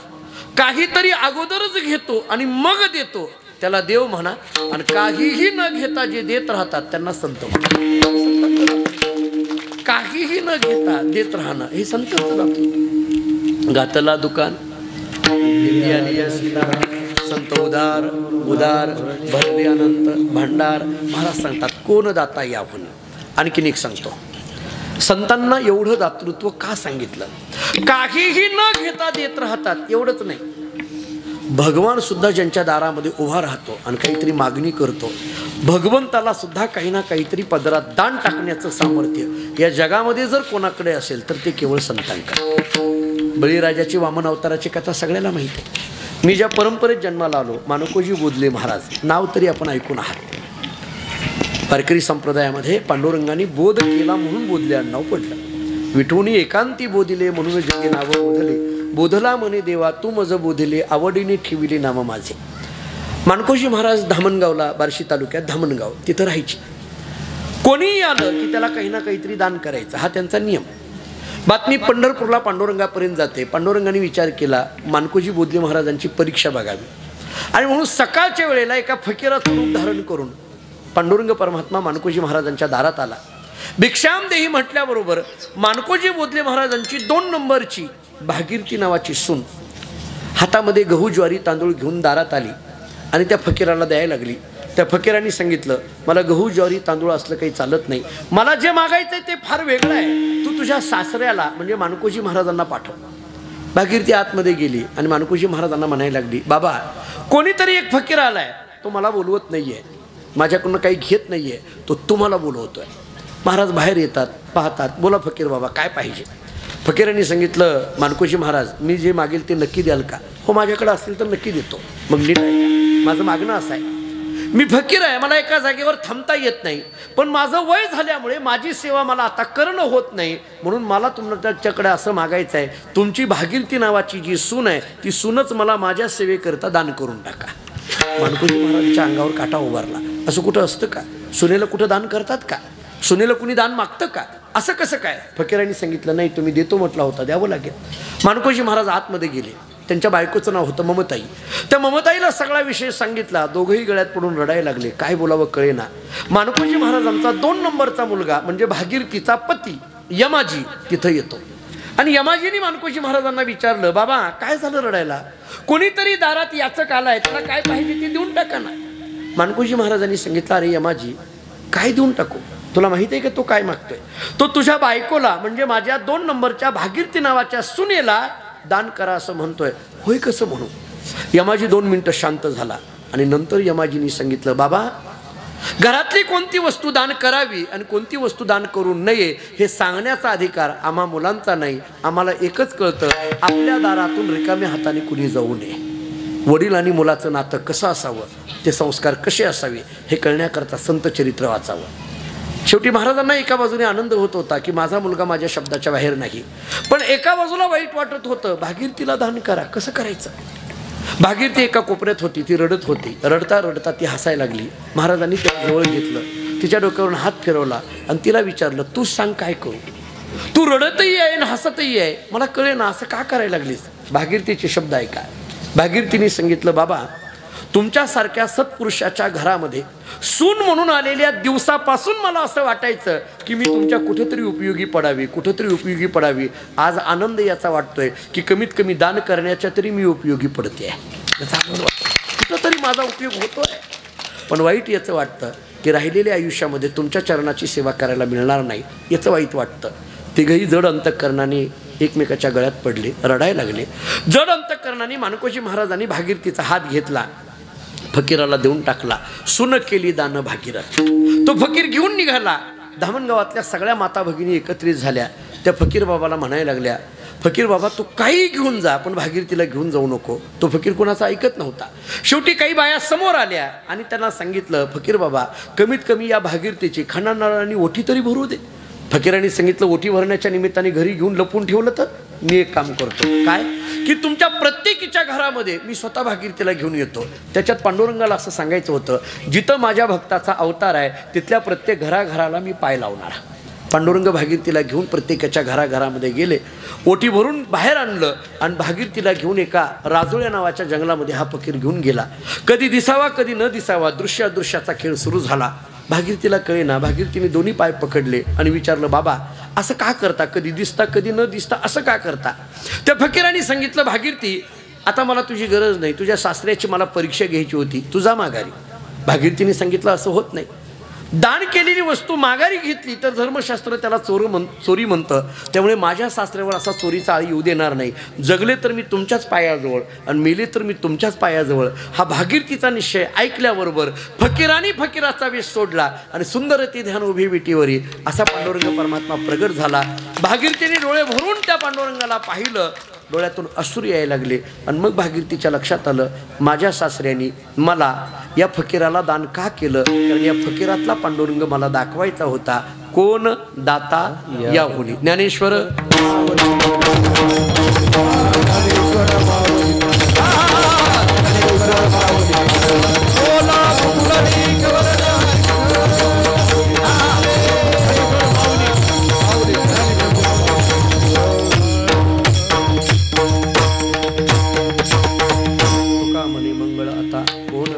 काहीतरी अगोदरच घेतो आणि मग देतो त्याला देव म्हणा. आणि काहीही न घेता जे देत राहतात त्यांना संत म्हणा. काहीही न घेता देत राहणं हे संतांचं दात. गातला दुकान संत उदार उदार भरले अनंत भांडार. महाराज सांगतात कोण दाता याहून. आणखीन एक सांगतो, संतांना एवढं दातृत्व का सांगितलं. काहीही न घेता देत राहतात एवढंच नाही, भगवान सुद्धा ज्यांच्या दारामध्ये उभा राहतो आणि काहीतरी मागणी करतो, भगवंताला सुद्धा काही ना काहीतरी पदरात दान टाकण्याचं सामर्थ्य या जगामध्ये जर कोणाकडे असेल तर ते केवळ संतांकडे. बळीराजाची वामन अवताराची कथा सगळ्याला माहिती आहे. मी ज्या परंपरेत जन्माला आलो, माणकोजी बोधले महाराज नाव तरी आपण ऐकून आहात. वारकरी संप्रदायामध्ये पांडुरंगाने बोध केला म्हणून बोधले नाव पडलं. विठोनी एकांती बोधिले म्हणून जगे नाव बोधले. बोधला म्हणे देवा तू मज बोधिले, आवडीने ठेविले नाम माझे. माणकोजी महाराज धामणगावला, बार्शी तालुक्यात धामणगाव, तिथं राहायचे. कोणीही आलं की त्याला काही ना काहीतरी दान करायचं हा त्यांचा नियम. बातमी पंढरपूरला पांडुरंगापर्यंत जाते. पांडुरंगाने विचार केला माणकोजी बोधले महाराजांची परीक्षा बघावी आणि म्हणून सकाळच्या वेळेला एका फकीराचं रूप धारण करून पांडुरंग परमात्मा माणकोजी महाराजांच्या दारात आला. भिक्षाम देही म्हटल्याबरोबर माणकोजी बोधले महाराजांची 2 नंबरची भागीरथी नावाची सून हातामध्ये गहू ज्वारी तांदूळ घेऊन दारात आली आणि त्या फकीराला द्यायला लागली. त्या फकीरांनी सांगितलं मला गहू ज्वारी तांदूळ असलं काही चालत नाही, मला जे मागायचंय ते फार वेगळं आहे, तू तुझ्या सासऱ्याला म्हणजे माणकोजी महाराजांना पाठव. भागीरथी आतमध्ये गेली आणि माणकोजी महाराजांना म्हणायला लागली बाबा कोणीतरी एक फकीर आलाय, तो मला बोलवत नाहीये, माझ्याकडून काही घेत नाहीये, तो तुम्हाला बोलवतोय. महाराज बाहेर येतात, पाहतात, बोला फकीर बाबा काय पाहिजे. फकीरांनी सांगितलं माणकोजी महाराज मी जे मागेल ते नक्की द्याल का. हो माझ्याकडे असेल तर नक्की देतो. मग नीट आहे, माझं मागणं असं आहे, मी फकीर आहे, मला एका जागेवर थांबता येत नाही, पण माझं वय झाल्यामुळे माझी सेवा मला आता करणं होत नाही, म्हणून मला तुमच्याकडे असं मागायचं आहे तुमची भागीरथी नावाची जी सून आहे ती सूनच मला माझ्या सेवेकरता दान करून टाका. माणकोजी महाराजांच्या अंगावर काटा उभारला. असं कुठं असतं का. सुनेला कुठं दान करतात का. सुनेला कुणी दान मागतं का. असं कसं काय. फकीरांनी सांगितलं नाही तुम्ही देतो म्हटला होता द्यावं लागेल. माणकोजी महाराज आतमध्ये गेले. त्यांच्या बायकोचं नाव होतं ममताई. त्या ममताईला सगळा विषय सांगितला. दोघंही गळ्यात पडून रडायला लागले. काय बोलावं कळेना. माणकोजी महाराजांचा 2 नंबरचा मुलगा म्हणजे भागीरथीचा पती यमाजी तिथं येतो आणि यमाजीने माणकोजी महाराजांना विचारलं बाबा काय झालं रडायला. कोणीतरी दारात याचक आलाय, त्याला काय पाहिजे ते देऊन टाका ना. माणकोजी महाराजांनी सांगितलं अरे यमाजी काय देऊन टाकू, तुला माहिती आहे का तो काय मागतोय. तो तुझ्या बायकोला म्हणजे माझ्या 2 नंबरच्या भागीरथी नावाच्या सुनेला दान करा असं म्हणतोय. होय कसं म्हणू. यमाजी 2 मिनिटं शांत झाला आणि नंतर यमाजींनी सांगितलं बाबा घरातली कोणती वस्तू दान करावी आणि कोणती वस्तू दान करू नये हे सांगण्याचा अधिकार आम्हा मुलांचा नाही. आम्हाला एकच कळतं आपल्या दारातून रिकाम्या हाताने कुणी जाऊ नये. वडील आणि मुलाचं नातं कसं असावं, ते संस्कार कसे असावे हे कळण्याकरता संत चरित्र वाचावं. शेवटी महाराजांना एका बाजूने आनंद होत होता की माझा मुलगा माझ्या शब्दाच्या बाहेर नाही, पण एका बाजूला वाईट वाटत होतं भागीरथीला दान करा कसं करायचं. भागीरथी एका कोपऱ्यात होती, ती रडत होती. रडता रडता ती हसायला लागली. महाराजांनी त्या जवळ घेतलं, तिच्या डोक्यावरून हात फिरवला आणि तिला विचारलं तू सांग काय करू. तू रडतही आहे आणि हसतही आहे, मला कळे ना असं का करायला लागलीस. भागीरथीचे शब्द ऐका. भागीरथीने सांगितलं बाबा तुमच्यासारख्या सत्पुरुषाच्या घरामध्ये सून म्हणून आलेल्या दिवसापासून मला असं वाटायचं की मी तुमच्या कुठेतरी उपयोगी पडावी, कुठेतरी उपयोगी पडावी. आज आनंद याचा वाटतोय की कमीत कमी दान करण्याच्या तरी मी उपयोगी पडते आहे. याचा आनंद वाटतो, कुठंतरी माझा उपयोग होतोय. पण वाईट याचं वाटतं की राहिलेल्या आयुष्यामध्ये तुमच्या चरणाची सेवा करायला मिळणार नाही याचं वाईट वाटतं. तिघही जड अंतःकरणाने एकमेकाच्या गळ्यात पडले, रडायला लागले. जड अंतःकरणाने माणकोजी महाराजांनी भागीरथीचा हात घेतला, फकीराला देऊन टाकला. सुन केली दान भागीरथ. तो फकीर घेऊन निघाला. धामणगावातल्या सगळ्या माता भगिनी एकत्रित झाल्या. त्या फकीर बाबाला म्हणायला लागल्या फकीर बाबा तू काही घेऊन जा पण भागीरथीला घेऊन जाऊ नको. तो फकीर कोणाचा ऐकत नव्हता. शेवटी काही बाया समोर आल्या आणि त्यांना सांगितलं फकीर बाबा कमीत कमी या भागीरथीची खंडानारांनी ओठी तरी भरू दे. फकीरांनी सांगितलं ओठी भरण्याच्या निमित्ताने घरी घेऊन लपून ठेवलं तर मी एक काम करतो काय की तुमच्या प्रत्येकीच्या घरामध्ये मी स्वतः भागीरथीला घेऊन येतो. त्याच्यात पांडुरंगाला असं सांगायचं होतं जिथं माझ्या भक्ताचा अवतार आहे तिथल्या प्रत्येक घराघराला मी पाय लावणार. पांडुरंग भागीरथीला घेऊन प्रत्येकाच्या घराघरामध्ये गेले, ओटी भरून बाहेर आणलं आणि भागीरथीला घेऊन एका राजुळ्या नावाच्या जंगलामध्ये हा फकीर घेऊन गेला. कधी दिसावा कधी न दिसावा दृश्य अदृश्याचा खेळ सुरू झाला. भागीरथीला कळेना. भागीरथीने दोन्ही पाय पकडले आणि विचारलं, बाबा असं का करता, कधी दिसता कधी न दिसता असं का करता? त्या फकीराने सांगितलं, भागीरथी आता मला तुझी गरज नाही, तुझ्या सासऱ्याची मला परीक्षा घ्यायची होती, तुझा माघारी. भागीरथीने सांगितलं असं होत नाही, दान केलेली वस्तू माघारी घेतली तर धर्मशास्त्र त्याला चोरी म्हणतं. त्यामुळे माझ्या सासऱ्यावर असा चोरीचा आळी येऊ देणार नाही. जगले तर मी तुमच्याच पायाजवळ आणि मेले तर मी तुमच्याच पायाजवळ. हा भागीरथीचा निश्चय ऐकल्याबरोबर फकीराने फकीराचा वेश सोडला आणि सुंदर ती ध्यान उभी विटीवरी असा पांडुरंग परमात्मा प्रगट झाला. भागीरथीने डोळे भरून त्या पांडुरंगाला पाहिलं, डोळ्यातून अश्रू यायला लागले आणि मग भागीरथीच्या लक्षात आलं, माझ्या सासऱ्यांनी मला या फकीराला दान का केलं? कारण या फकीरातला पांडुरंग मला दाखवायचा होता. कोण? दाता या होनी. ज्ञानेश्वर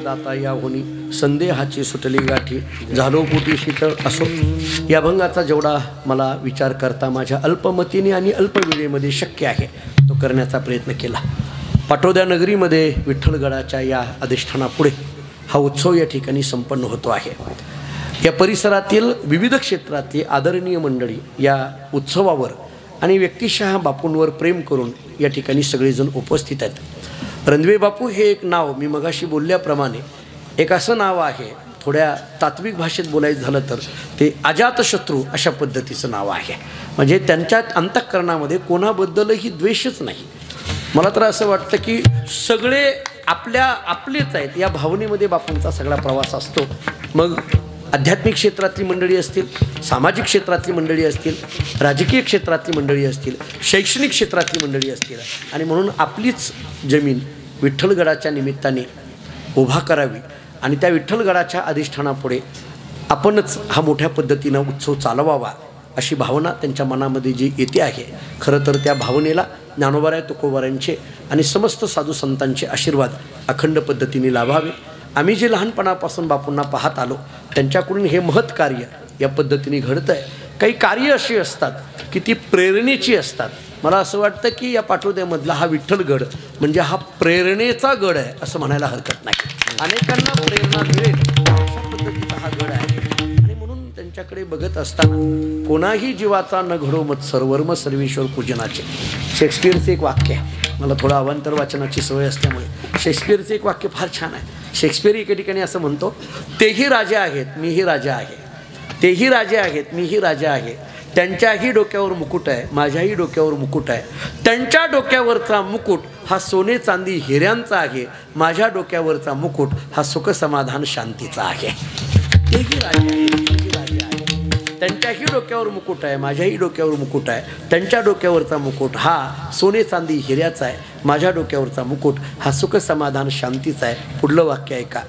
दाता या होनी संदेहाची सुटली गाठी झालो पोटी शीतळ असो. या अभंगाचा जेवढा मला विचार करता माझ्या अल्पमतीने आणि अल्पवेळेमध्ये शक्य आहे तो करण्याचा प्रयत्न केला. पाटोद्या नगरीमध्ये विठ्ठलगडाच्या या अधिष्ठानापुढे हा उत्सव या ठिकाणी संपन्न होतो आहे. या परिसरातील विविध क्षेत्रातली आदरणीय मंडळी या उत्सवावर आणि व्यक्तिशः बापूंवर प्रेम करून या ठिकाणी सगळेजण उपस्थित आहेत. रणदिवे बापू हे एक नाव मी मगाशी बोलल्याप्रमाणे एक असं नाव आहे, थोड्या तात्विक भाषेत बोलायचं झालं तर ते अजातशत्रू अशा पद्धतीचं नाव आहे. म्हणजे त्यांच्या अंतःकरणामध्ये कोणाबद्दलही द्वेषच नाही. मला तर असं वाटतं की सगळे आपलेच आहेत या भावनेमध्ये बापूंचा सगळा प्रवास असतो. मग आध्यात्मिक क्षेत्रातली मंडळी असतील, सामाजिक क्षेत्रातली मंडळी असतील, राजकीय क्षेत्रातली मंडळी असतील, शैक्षणिक क्षेत्रातली मंडळी असतील आणि म्हणून आपलीच जमीन विठ्ठलगडाच्या निमित्ताने उभा करावी आणि त्या विठ्ठलगडाच्या अधिष्ठानापुढे आपणच हा मोठ्या पद्धतीनं उत्सव चालवावा अशी भावना त्यांच्या मनामध्ये जी येते आहे. खरं तर त्या भावनेला ज्ञानोबाराय तुकोबारायांचे आणि समस्त साधू संतांचे आशीर्वाद अखंड पद्धतीने लाभावे. आम्ही जे लहानपणापासून बापूंना पाहत आलो त्यांच्याकडून हे महत् कार्य या पद्धतीने घडतं आहे. काही कार्य अशी असतात की ती प्रेरणेची असतात. मला असं वाटतं की या पाटोद्यामधला हा विठ्ठलगड म्हणजे हा प्रेरणेचा गड आहे असं म्हणायला हरकत नाही. अनेकांना प्रेरणा मिळेल अशा पद्धतीचा हा गड आहे आणि म्हणून त्यांच्याकडे बघत असताना कोणाही जीवाचा न घडो मत सर्वर्म सर्वेश्वर पूजनाचे. शेक्सपियरचं एक वाक्य आहे, मला थोडं अवांतर वाचनाची सवय असल्यामुळे शेक्सपियरचं एक वाक्य फार छान आहे. शेक्सपियर एके ठिकाणी असं म्हणतो, तेही राजा आहेत मीही राजा आहे, तेही राजे आहेत मीही राजा आहे, त्यांच्याही डोक्यावर मुकुट आहे माझ्याही डोक्यावर मुकुट आहे, त्यांच्या डोक्यावरचा मुकुट हा सोने चांदी हिऱ्यांचा आहे, माझ्या डोक्यावरचा मुकुट हा सुख समाधान शांतीचा आहे. तेही राजे आहेत मीही राजे आहे, त्यांच्याही डोक्यावर मुकुट आहे माझ्याही डोक्यावर मुकुट आहे, त्यांच्या डोक्यावरचा मुकुट हा सोने चांदी हिऱ्याचा आहे, माझ्या डोक्यावरचा मुकुट हा सुख समाधान शांतीचा आहे. पुढलं वाक्य ऐका,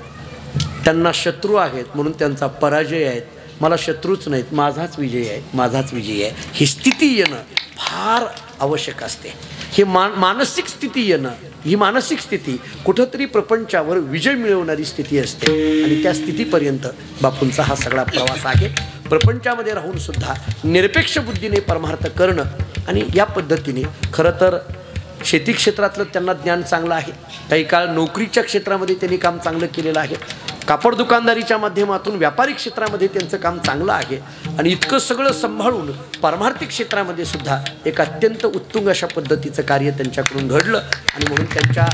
त्यांना शत्रू आहेत म्हणून त्यांचा पराजय आहे, मला शत्रूच नाहीत माझाच विजय आहे, माझाच विजय आहे. ही स्थिती येणं फार आवश्यक असते. हे मानसिक स्थिती येणं, ही मानसिक स्थिती कुठंतरी प्रपंचावर विजय मिळवणारी स्थिती असते आणि त्या स्थितीपर्यंत बापूंचा हा सगळा प्रवास आहे. प्रपंचामध्ये राहून सुद्धा निरपेक्ष बुद्धीने परमार्थ करणं आणि या पद्धतीने खरं तर शेती क्षेत्रातलं त्यांना ज्ञान चांगलं आहे. काही काळ नोकरीच्या क्षेत्रामध्ये त्यांनी काम चांगलं केलेलं आहे. कापड दुकानदारीच्या माध्यमातून व्यापारी क्षेत्रामध्ये त्यांचं काम चांगलं आहे आणि इतकं सगळं सांभाळून पारमार्थिक क्षेत्रामध्ये सुद्धा एक अत्यंत उत्तुंग अशा पद्धतीचं कार्य त्यांच्याकडून घडलं आणि म्हणून त्यांच्या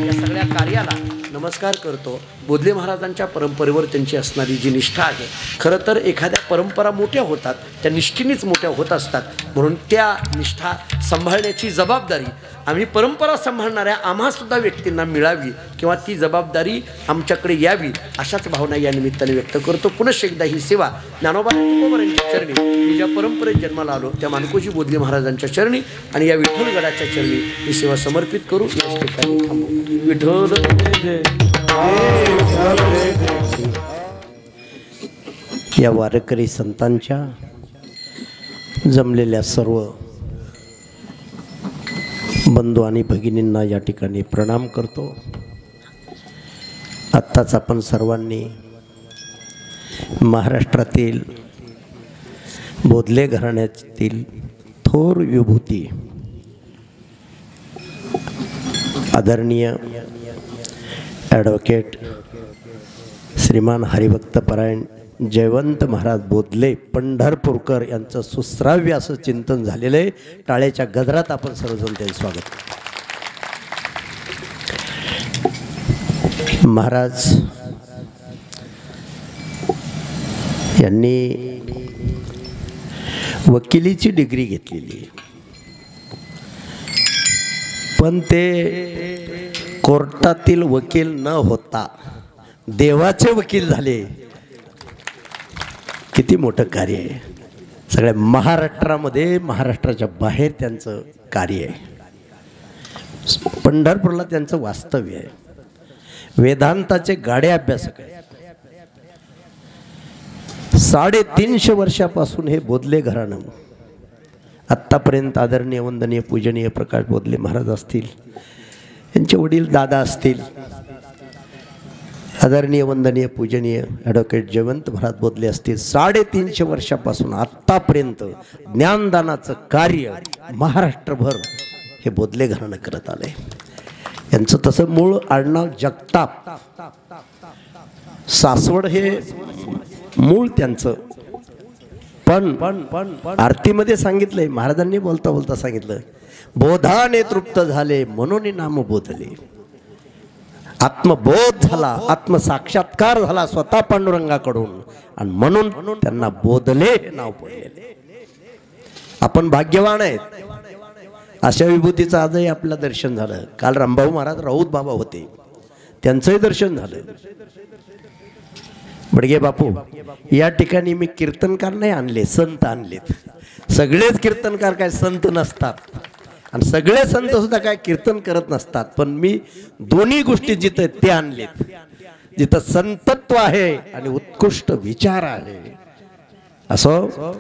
या सगळ्या कार्याला नमस्कार करतो. बोधले महाराजांच्या परंपरेवर त्यांची असणारी जी निष्ठा आहे, खरं तर एखाद्या परंपरा मोठ्या होतात त्या निष्ठेनेच मोठ्या होत असतात. म्हणून त्या निष्ठा सांभाळण्याची जबाबदारी आम्ही परंपरा सांभाळणाऱ्या आम्हासुद्धा व्यक्तींना मिळावी किंवा ती जबाबदारी आमच्याकडे यावी अशाच भावना या निमित्ताने व्यक्त करतो. पुनश्च एकदा ही सेवा ज्ञानोबा तुकोबारांच्या चरणी मी ज्या परंपरेत जन्माला आलो त्या मानकोजी बोधले महाराजांच्या चरणी आणि या विठ्ठलगडाच्या चरणी ही सेवा समर्पित करू. याच ठिकाणी थांबू. विठ्ठल या वारकरी संतांच्या जमलेल्या सर्व बंधू आणि भगिनींना या ठिकाणी प्रणाम करतो. आत्ताच आपण सर्वांनी महाराष्ट्रातील बोधले घराण्यातील थोर विभूती आदरणीय ॲडव्होकेट श्रीमान हरिभक्तपरायण जयवंत महाराज बोधले पंढरपूरकर यांचं सुश्राव्य असं चिंतन झालेलं आहे. टाळ्याच्या गजरात आपण सर्वजण त्यांचं स्वागत. महाराज यांनी वकिलीची डिग्री घेतलेली, पण ते कोर्टातील वकील न होता देवाचे वकील झाले. किती मोठं कार्य आहे. सगळ्या महाराष्ट्रामध्ये महाराष्ट्राच्या बाहेर त्यांचं कार्य आहे. पंढरपूरला त्यांचं वास्तव्य आहे. वेदांताचे गाडे अभ्यासक आहे. 350 वर्षापासून हे बोधले घराणं आत्तापर्यंत आदरणीय वंदनीय पूजनीय प्रकाश बोधले महाराज असतील, यांचे वडील दादा असतील, आदरणीय वंदनीय पूजनीय ॲडव्होकेट जयवंत महाराज बोधले असतील, 350 वर्षापासून आत्तापर्यंत ज्ञानदानाचं कार्य महाराष्ट्रभर हे बोधले घराणं करत आलं आहे. यांचं तसं मूळ आडनाव जगताप, सासवड हे मूळ त्यांचं. पण आरतीमध्ये सांगितलंय, महाराजांनी बोलता बोलता सांगितलं, बोधाने तृप्त झाले म्हणून नाम बोधले. आत्मबोध झाला, आत्मसाक्षात्कार झाला स्वतः पांडुरंगाकडून आणि म्हणून त्यांना बोधले हे नाव पडलेले. आपण भाग्यवान आहेत. अशा विभूतीचं आजही आपलं दर्शन झालं. काल रामभाऊ महाराज राऊत बाबा होते, त्यांचंही दर्शन झालं. बडगे बापू, या ठिकाणी मी कीर्तनकार नाही आणले, संत आणलेत. सगळेच कीर्तनकार काय संत नसतात आणि सगळे संत सुद्धा काय कीर्तन करत नसतात. पण मी दोन्ही गोष्टी जिथं ते आणलेत, जिथं संतत्व आहे आणि उत्कृष्ट विचार आहे. असो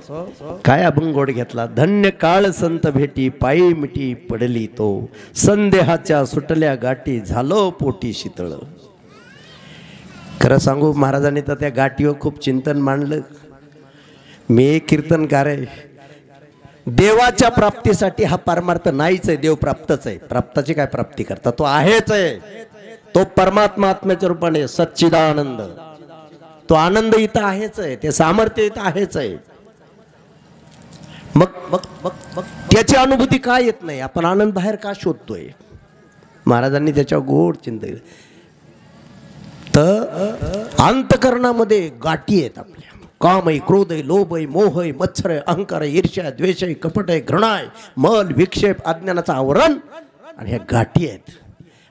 काय अभंगोड घेतला, धन्य काळ संत भेटी पायी मिठी पडली तो, संदेहाच्या सुटल्या गाठी झालो पोटी शीतळ. खरं सांगू, महाराजांनी तर त्या गाठीवर खूप चिंतन मांडलं. मी कीर्तनकार आहे, देवाच्या प्राप्तीसाठी हा परमार्थ नाहीच आहे, देव प्राप्तच आहे. प्राप्ताची काय प्राप्ती करता, तो आहेच आहे. तो परमात्मा आत्म्याच्या रूपाने सच्चिदानंद, तो आनंद इथं आहेच आहे, ते सामर्थ्य इथं आहेच आहे. मग त्याची अनुभूती का येत नाही, आपण आनंद बाहेर का शोधतोय. महाराजांनी त्याच्यावर गोड चिंतन. तर अंतकरणामध्ये गाठी आहेत आपल्या, काम आहे, क्रोध आहे, लोभ आहे, मोह आहे, मत्सर आहे, अहंकार आहे, ईर्ष्या आहे, द्वेष आहे, कपट आहे, घृणा आहे, मल विक्षेप अज्ञानाचं आवरण, आणि ह्या गाठी आहेत.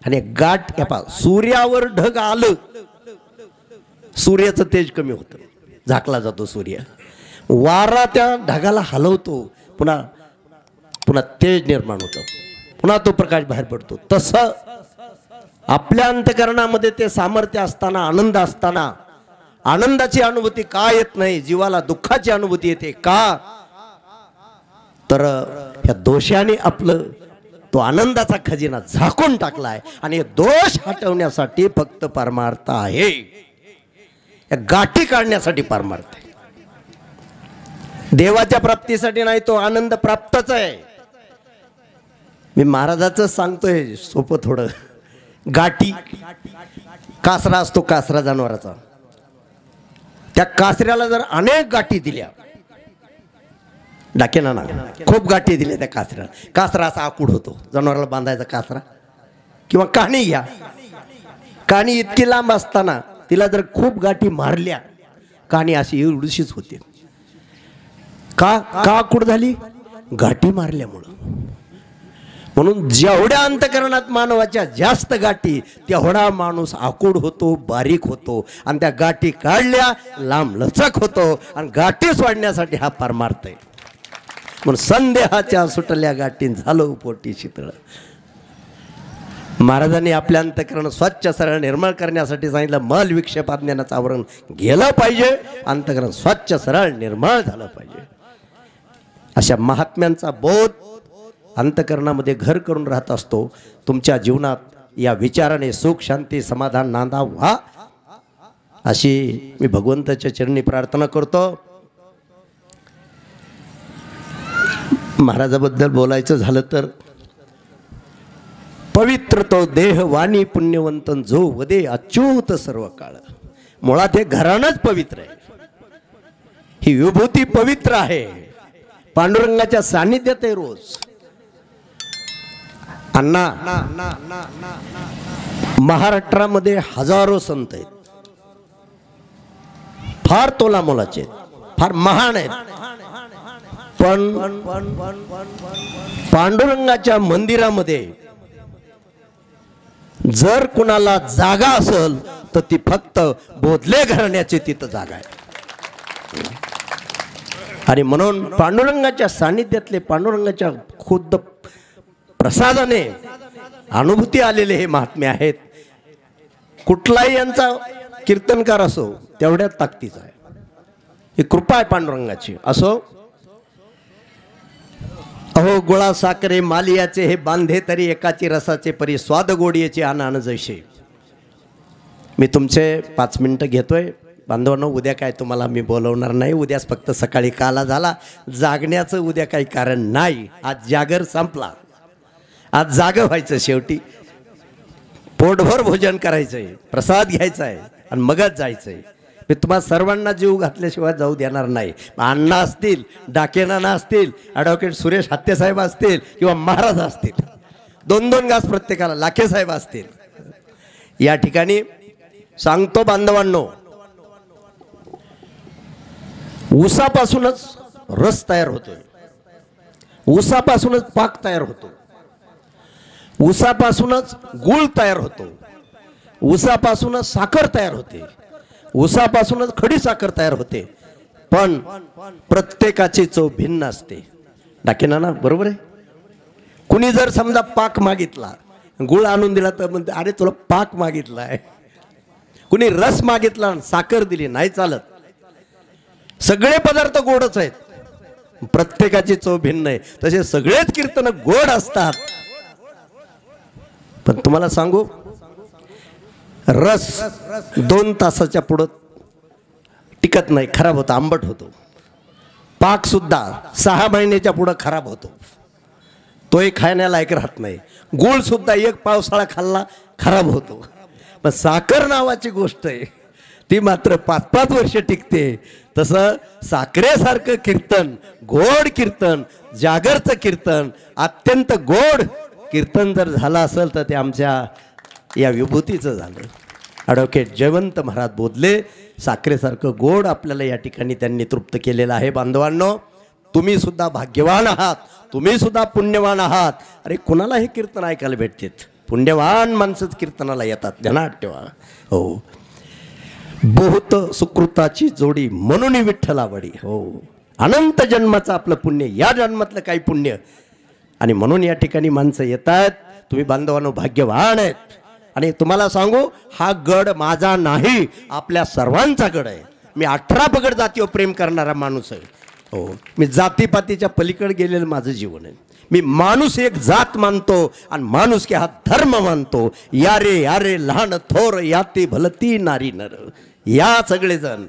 आणि गाठ या पा सूर्यावर ढग आलं, सूर्याचं तेज कमी होतं, झाकला जातो सूर्य. वारा त्या ढगाला हलवतो, पुन्हा तेज निर्माण होतं, पुन्हा तो प्रकाश बाहेर पडतो. तसं आपल्या अंतकरणामध्ये ते सामर्थ्य असताना, आनंद असताना आनंदाची अनुभूती का येत नाही, जीवाला दुःखाची अनुभूती येते का, तर ह्या दोषाने आपलं तो आनंदाचा खजिना झाकून टाकलाय. आणि हे दोष हटवण्यासाठी फक्त परमार्थ आहे, या गाठी काढण्यासाठी परमार्थ आहे. देवाच्या प्राप्तीसाठी नाही, तो आनंद प्राप्तच आहे. मी महाराजाचं सांगतोय सोपं थोडं. गाठी, कासरा असतो, कासरा जनावराचा, त्या कासऱ्याला जर अनेक गाठी दिल्या, डाकेना ना खूप गाठी दिल्या त्या कासऱ्याला, कासरा असा आकूड होतो. जनावराला बांधायचा कासरा किंवा काहणी घ्या, काणी इतकी लांब असताना तिला जर खूप गाठी मारल्या काणी अशी एवढीशीच होते. का कुठं झाली? गाठी मारल्यामुळं. म्हणून जेवढ्या अंतकरणात मानवाच्या जास्त गाठी तेवढा माणूस आकूड होतो, बारीक होतो. आणि त्या गाठी काढल्या लांब लचक होतो. आणि गाठी सोडण्यासाठी हा परमार्थ आहे. म्हणून संदेहाच्या सुटल्या गाठी झालो पोटी शीतळ. महाराजांनी आपल्या अंतकरण स्वच्छ सरळ निर्मळ करण्यासाठी सांगितलं, मल विक्षेप अज्ञानाचं आवरण गेलं पाहिजे, अंतकरण स्वच्छ सरळ निर्मळ झालं पाहिजे. अशा महात्म्यांचा बोध अंतकरणामध्ये घर करून राहत असतो. तुमच्या जीवनात या विचाराने सुख शांती समाधान नांदा व्हा अशी मी भगवंताच्या चरणी प्रार्थना करतो. महाराजाबद्दल बोलायचं झालं तर पवित्र तो देह वाणी पुण्यवंतन जो वदे अच्युत सर्व काळ. मुळात हे घराणंच पवित्र आहे. ही विभूती पवित्र आहे. पांडुरंगाच्या सानिध्यात आहे रोज. अण्णा महाराष्ट्रामध्ये हजारो संत आहेत. फार तोला मोलाचे आहेत, फार महान आहेत. पण पांडुरंगाच्या मंदिरामध्ये जर कुणाला जागा असेल तर ती फक्त बोधले घराण्याची तिथं जागा आहे. आणि म्हणून पांडुरंगाच्या सानिध्यातले पांडुरंगाच्या खुद्द प्रसादाने अनुभूती आलेले हे महात्मे आहेत. कुठलाही यांचा कीर्तनकार असो तेवढ्या ताकदीचा आहे. ही कृपा आहे पांडुरंगाची. असो अहो गुळा साखरे मालियाचे हे बांधे तरी एकाची रसाचे परी स्वाद गोडीचे आनंद जैसे. मी तुमचे 5 मिनिटं घेतोय बांधवांनो. उद्या काय तुम्हाला मी बोलवणार नाही. उद्याच फक्त सकाळी काला झाला. जागण्याचं उद्या काही कारण नाही. आज जागर संपला. आज जागं व्हायचं. शेवटी पोटभर भोजन करायचंय, प्रसाद घ्यायचा आहे आणि मगच जायचंय. मी तुम्हाला सर्वांना जीव घातल्याशिवाय जाऊ देणार नाही. अण्णा असतील, डाकेनाना असतील, ॲडव्होकेट सुरेश हत्तेसाहेब असतील किंवा महाराज असतील, 2-2 घास प्रत्येकाला, लाखेसाहेब असतील. या ठिकाणी सांगतो बांधवांनो, ऊसापासूनच रस तयार होतोय, ऊसापासूनच पाक तयार होतो, ऊसापासूनच गूळ तयार होतो, ऊसापासूनच साखर तयार होते, ऊसापासूनच खडी साखर तयार होते. पण प्रत्येकाची चव भिन्न असते. डाकेना ना बरोबर आहे. कुणी जर समजा पाक मागितला, गूळ आणून दिला तर म्हणते अरे तुला पाक मागितला आहे. कुणी रस मागितला, साखर दिली, नाही चालत. सगळे पदार्थ गोडच आहेत, प्रत्येकाची चव भिन्न आहे. तसे सगळेच कीर्तन गोड असतात. पण तुम्हाला सांगू, रस 2 तासाच्या पुढं टिकत नाही, खराब होतो, आंबट होतो. पाक सुद्धा 6 महिन्याच्या पुढं खराब होतो, तोही खाण्यालायक राहत नाही. गूळ सुद्धा 1 पावसाळा खाल्ला खराब होतो. पण साखर नावाची गोष्ट आहे, ती मात्र 5-5 वर्ष टिकते. तसं साखरेसारखं कीर्तन, गोड कीर्तन, जागरचं कीर्तन, अत्यंत गोड कीर्तन जर झालं असेल तर ते आमच्या या विभूतीचं झालं. ॲडव्होकेट जयवंत महाराज बोधले साखरेसारखं गोड आपल्याला या ठिकाणी त्यांनी तृप्त केलेलं आहे. बांधवांनो, तुम्ही सुद्धा भाग्यवान आहात, तुम्ही सुद्धा पुण्यवान आहात. अरे कुणाला हे कीर्तन ऐकायला भेटतात? पुण्यवान माणसंच कीर्तनाला येतात. ध्यानात ठेवा. हो, बहुत सुकृताची जोडी म्हणून विठ्ठलावडी. हो, अनंत जन्माचं आपलं पुण्य, या जन्मातलं काही पुण्य. आणि म्हणून या ठिकाणी माणसं येतात. तुम्ही बांधवांनो भाग्यवान आहेत. आणि तुम्हाला सांगू, हा गड माझा नाही, आपल्या सर्वांचा गड आहे. मी 18 पगड जातीवर प्रेम करणारा माणूस आहे. हो, मी जातीपातीच्या पलीकडे गेलेलं माझं जीवन आहे. मी माणूस एक जात मानतो आणि माणूस की हा धर्म मानतो. यारे यारे लहान थोर याती भलती नारी नर. या सगळेजण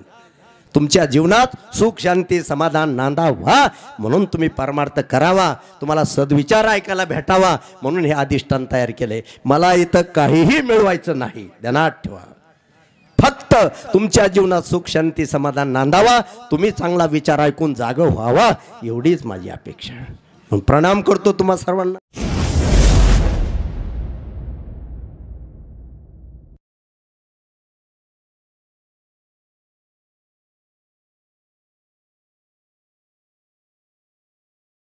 तुमच्या जीवनात सुख शांती समाधान नांदा व्हा म्हणून तुम्ही परमार्थ करावा. तुम्हाला सद्विचार ऐकायला भेटावा म्हणून हे अधिष्ठान तयार केले. मला इथं काहीही मिळवायचं नाही, ध्यानात ठेवा. फक्त तुमच्या जीवनात सुख शांती समाधान नांदावा, तुम्ही चांगला विचार ऐकून जागं व्हावा, एवढीच माझी अपेक्षा. प्रणाम करतो तुम्हा सर्वांना.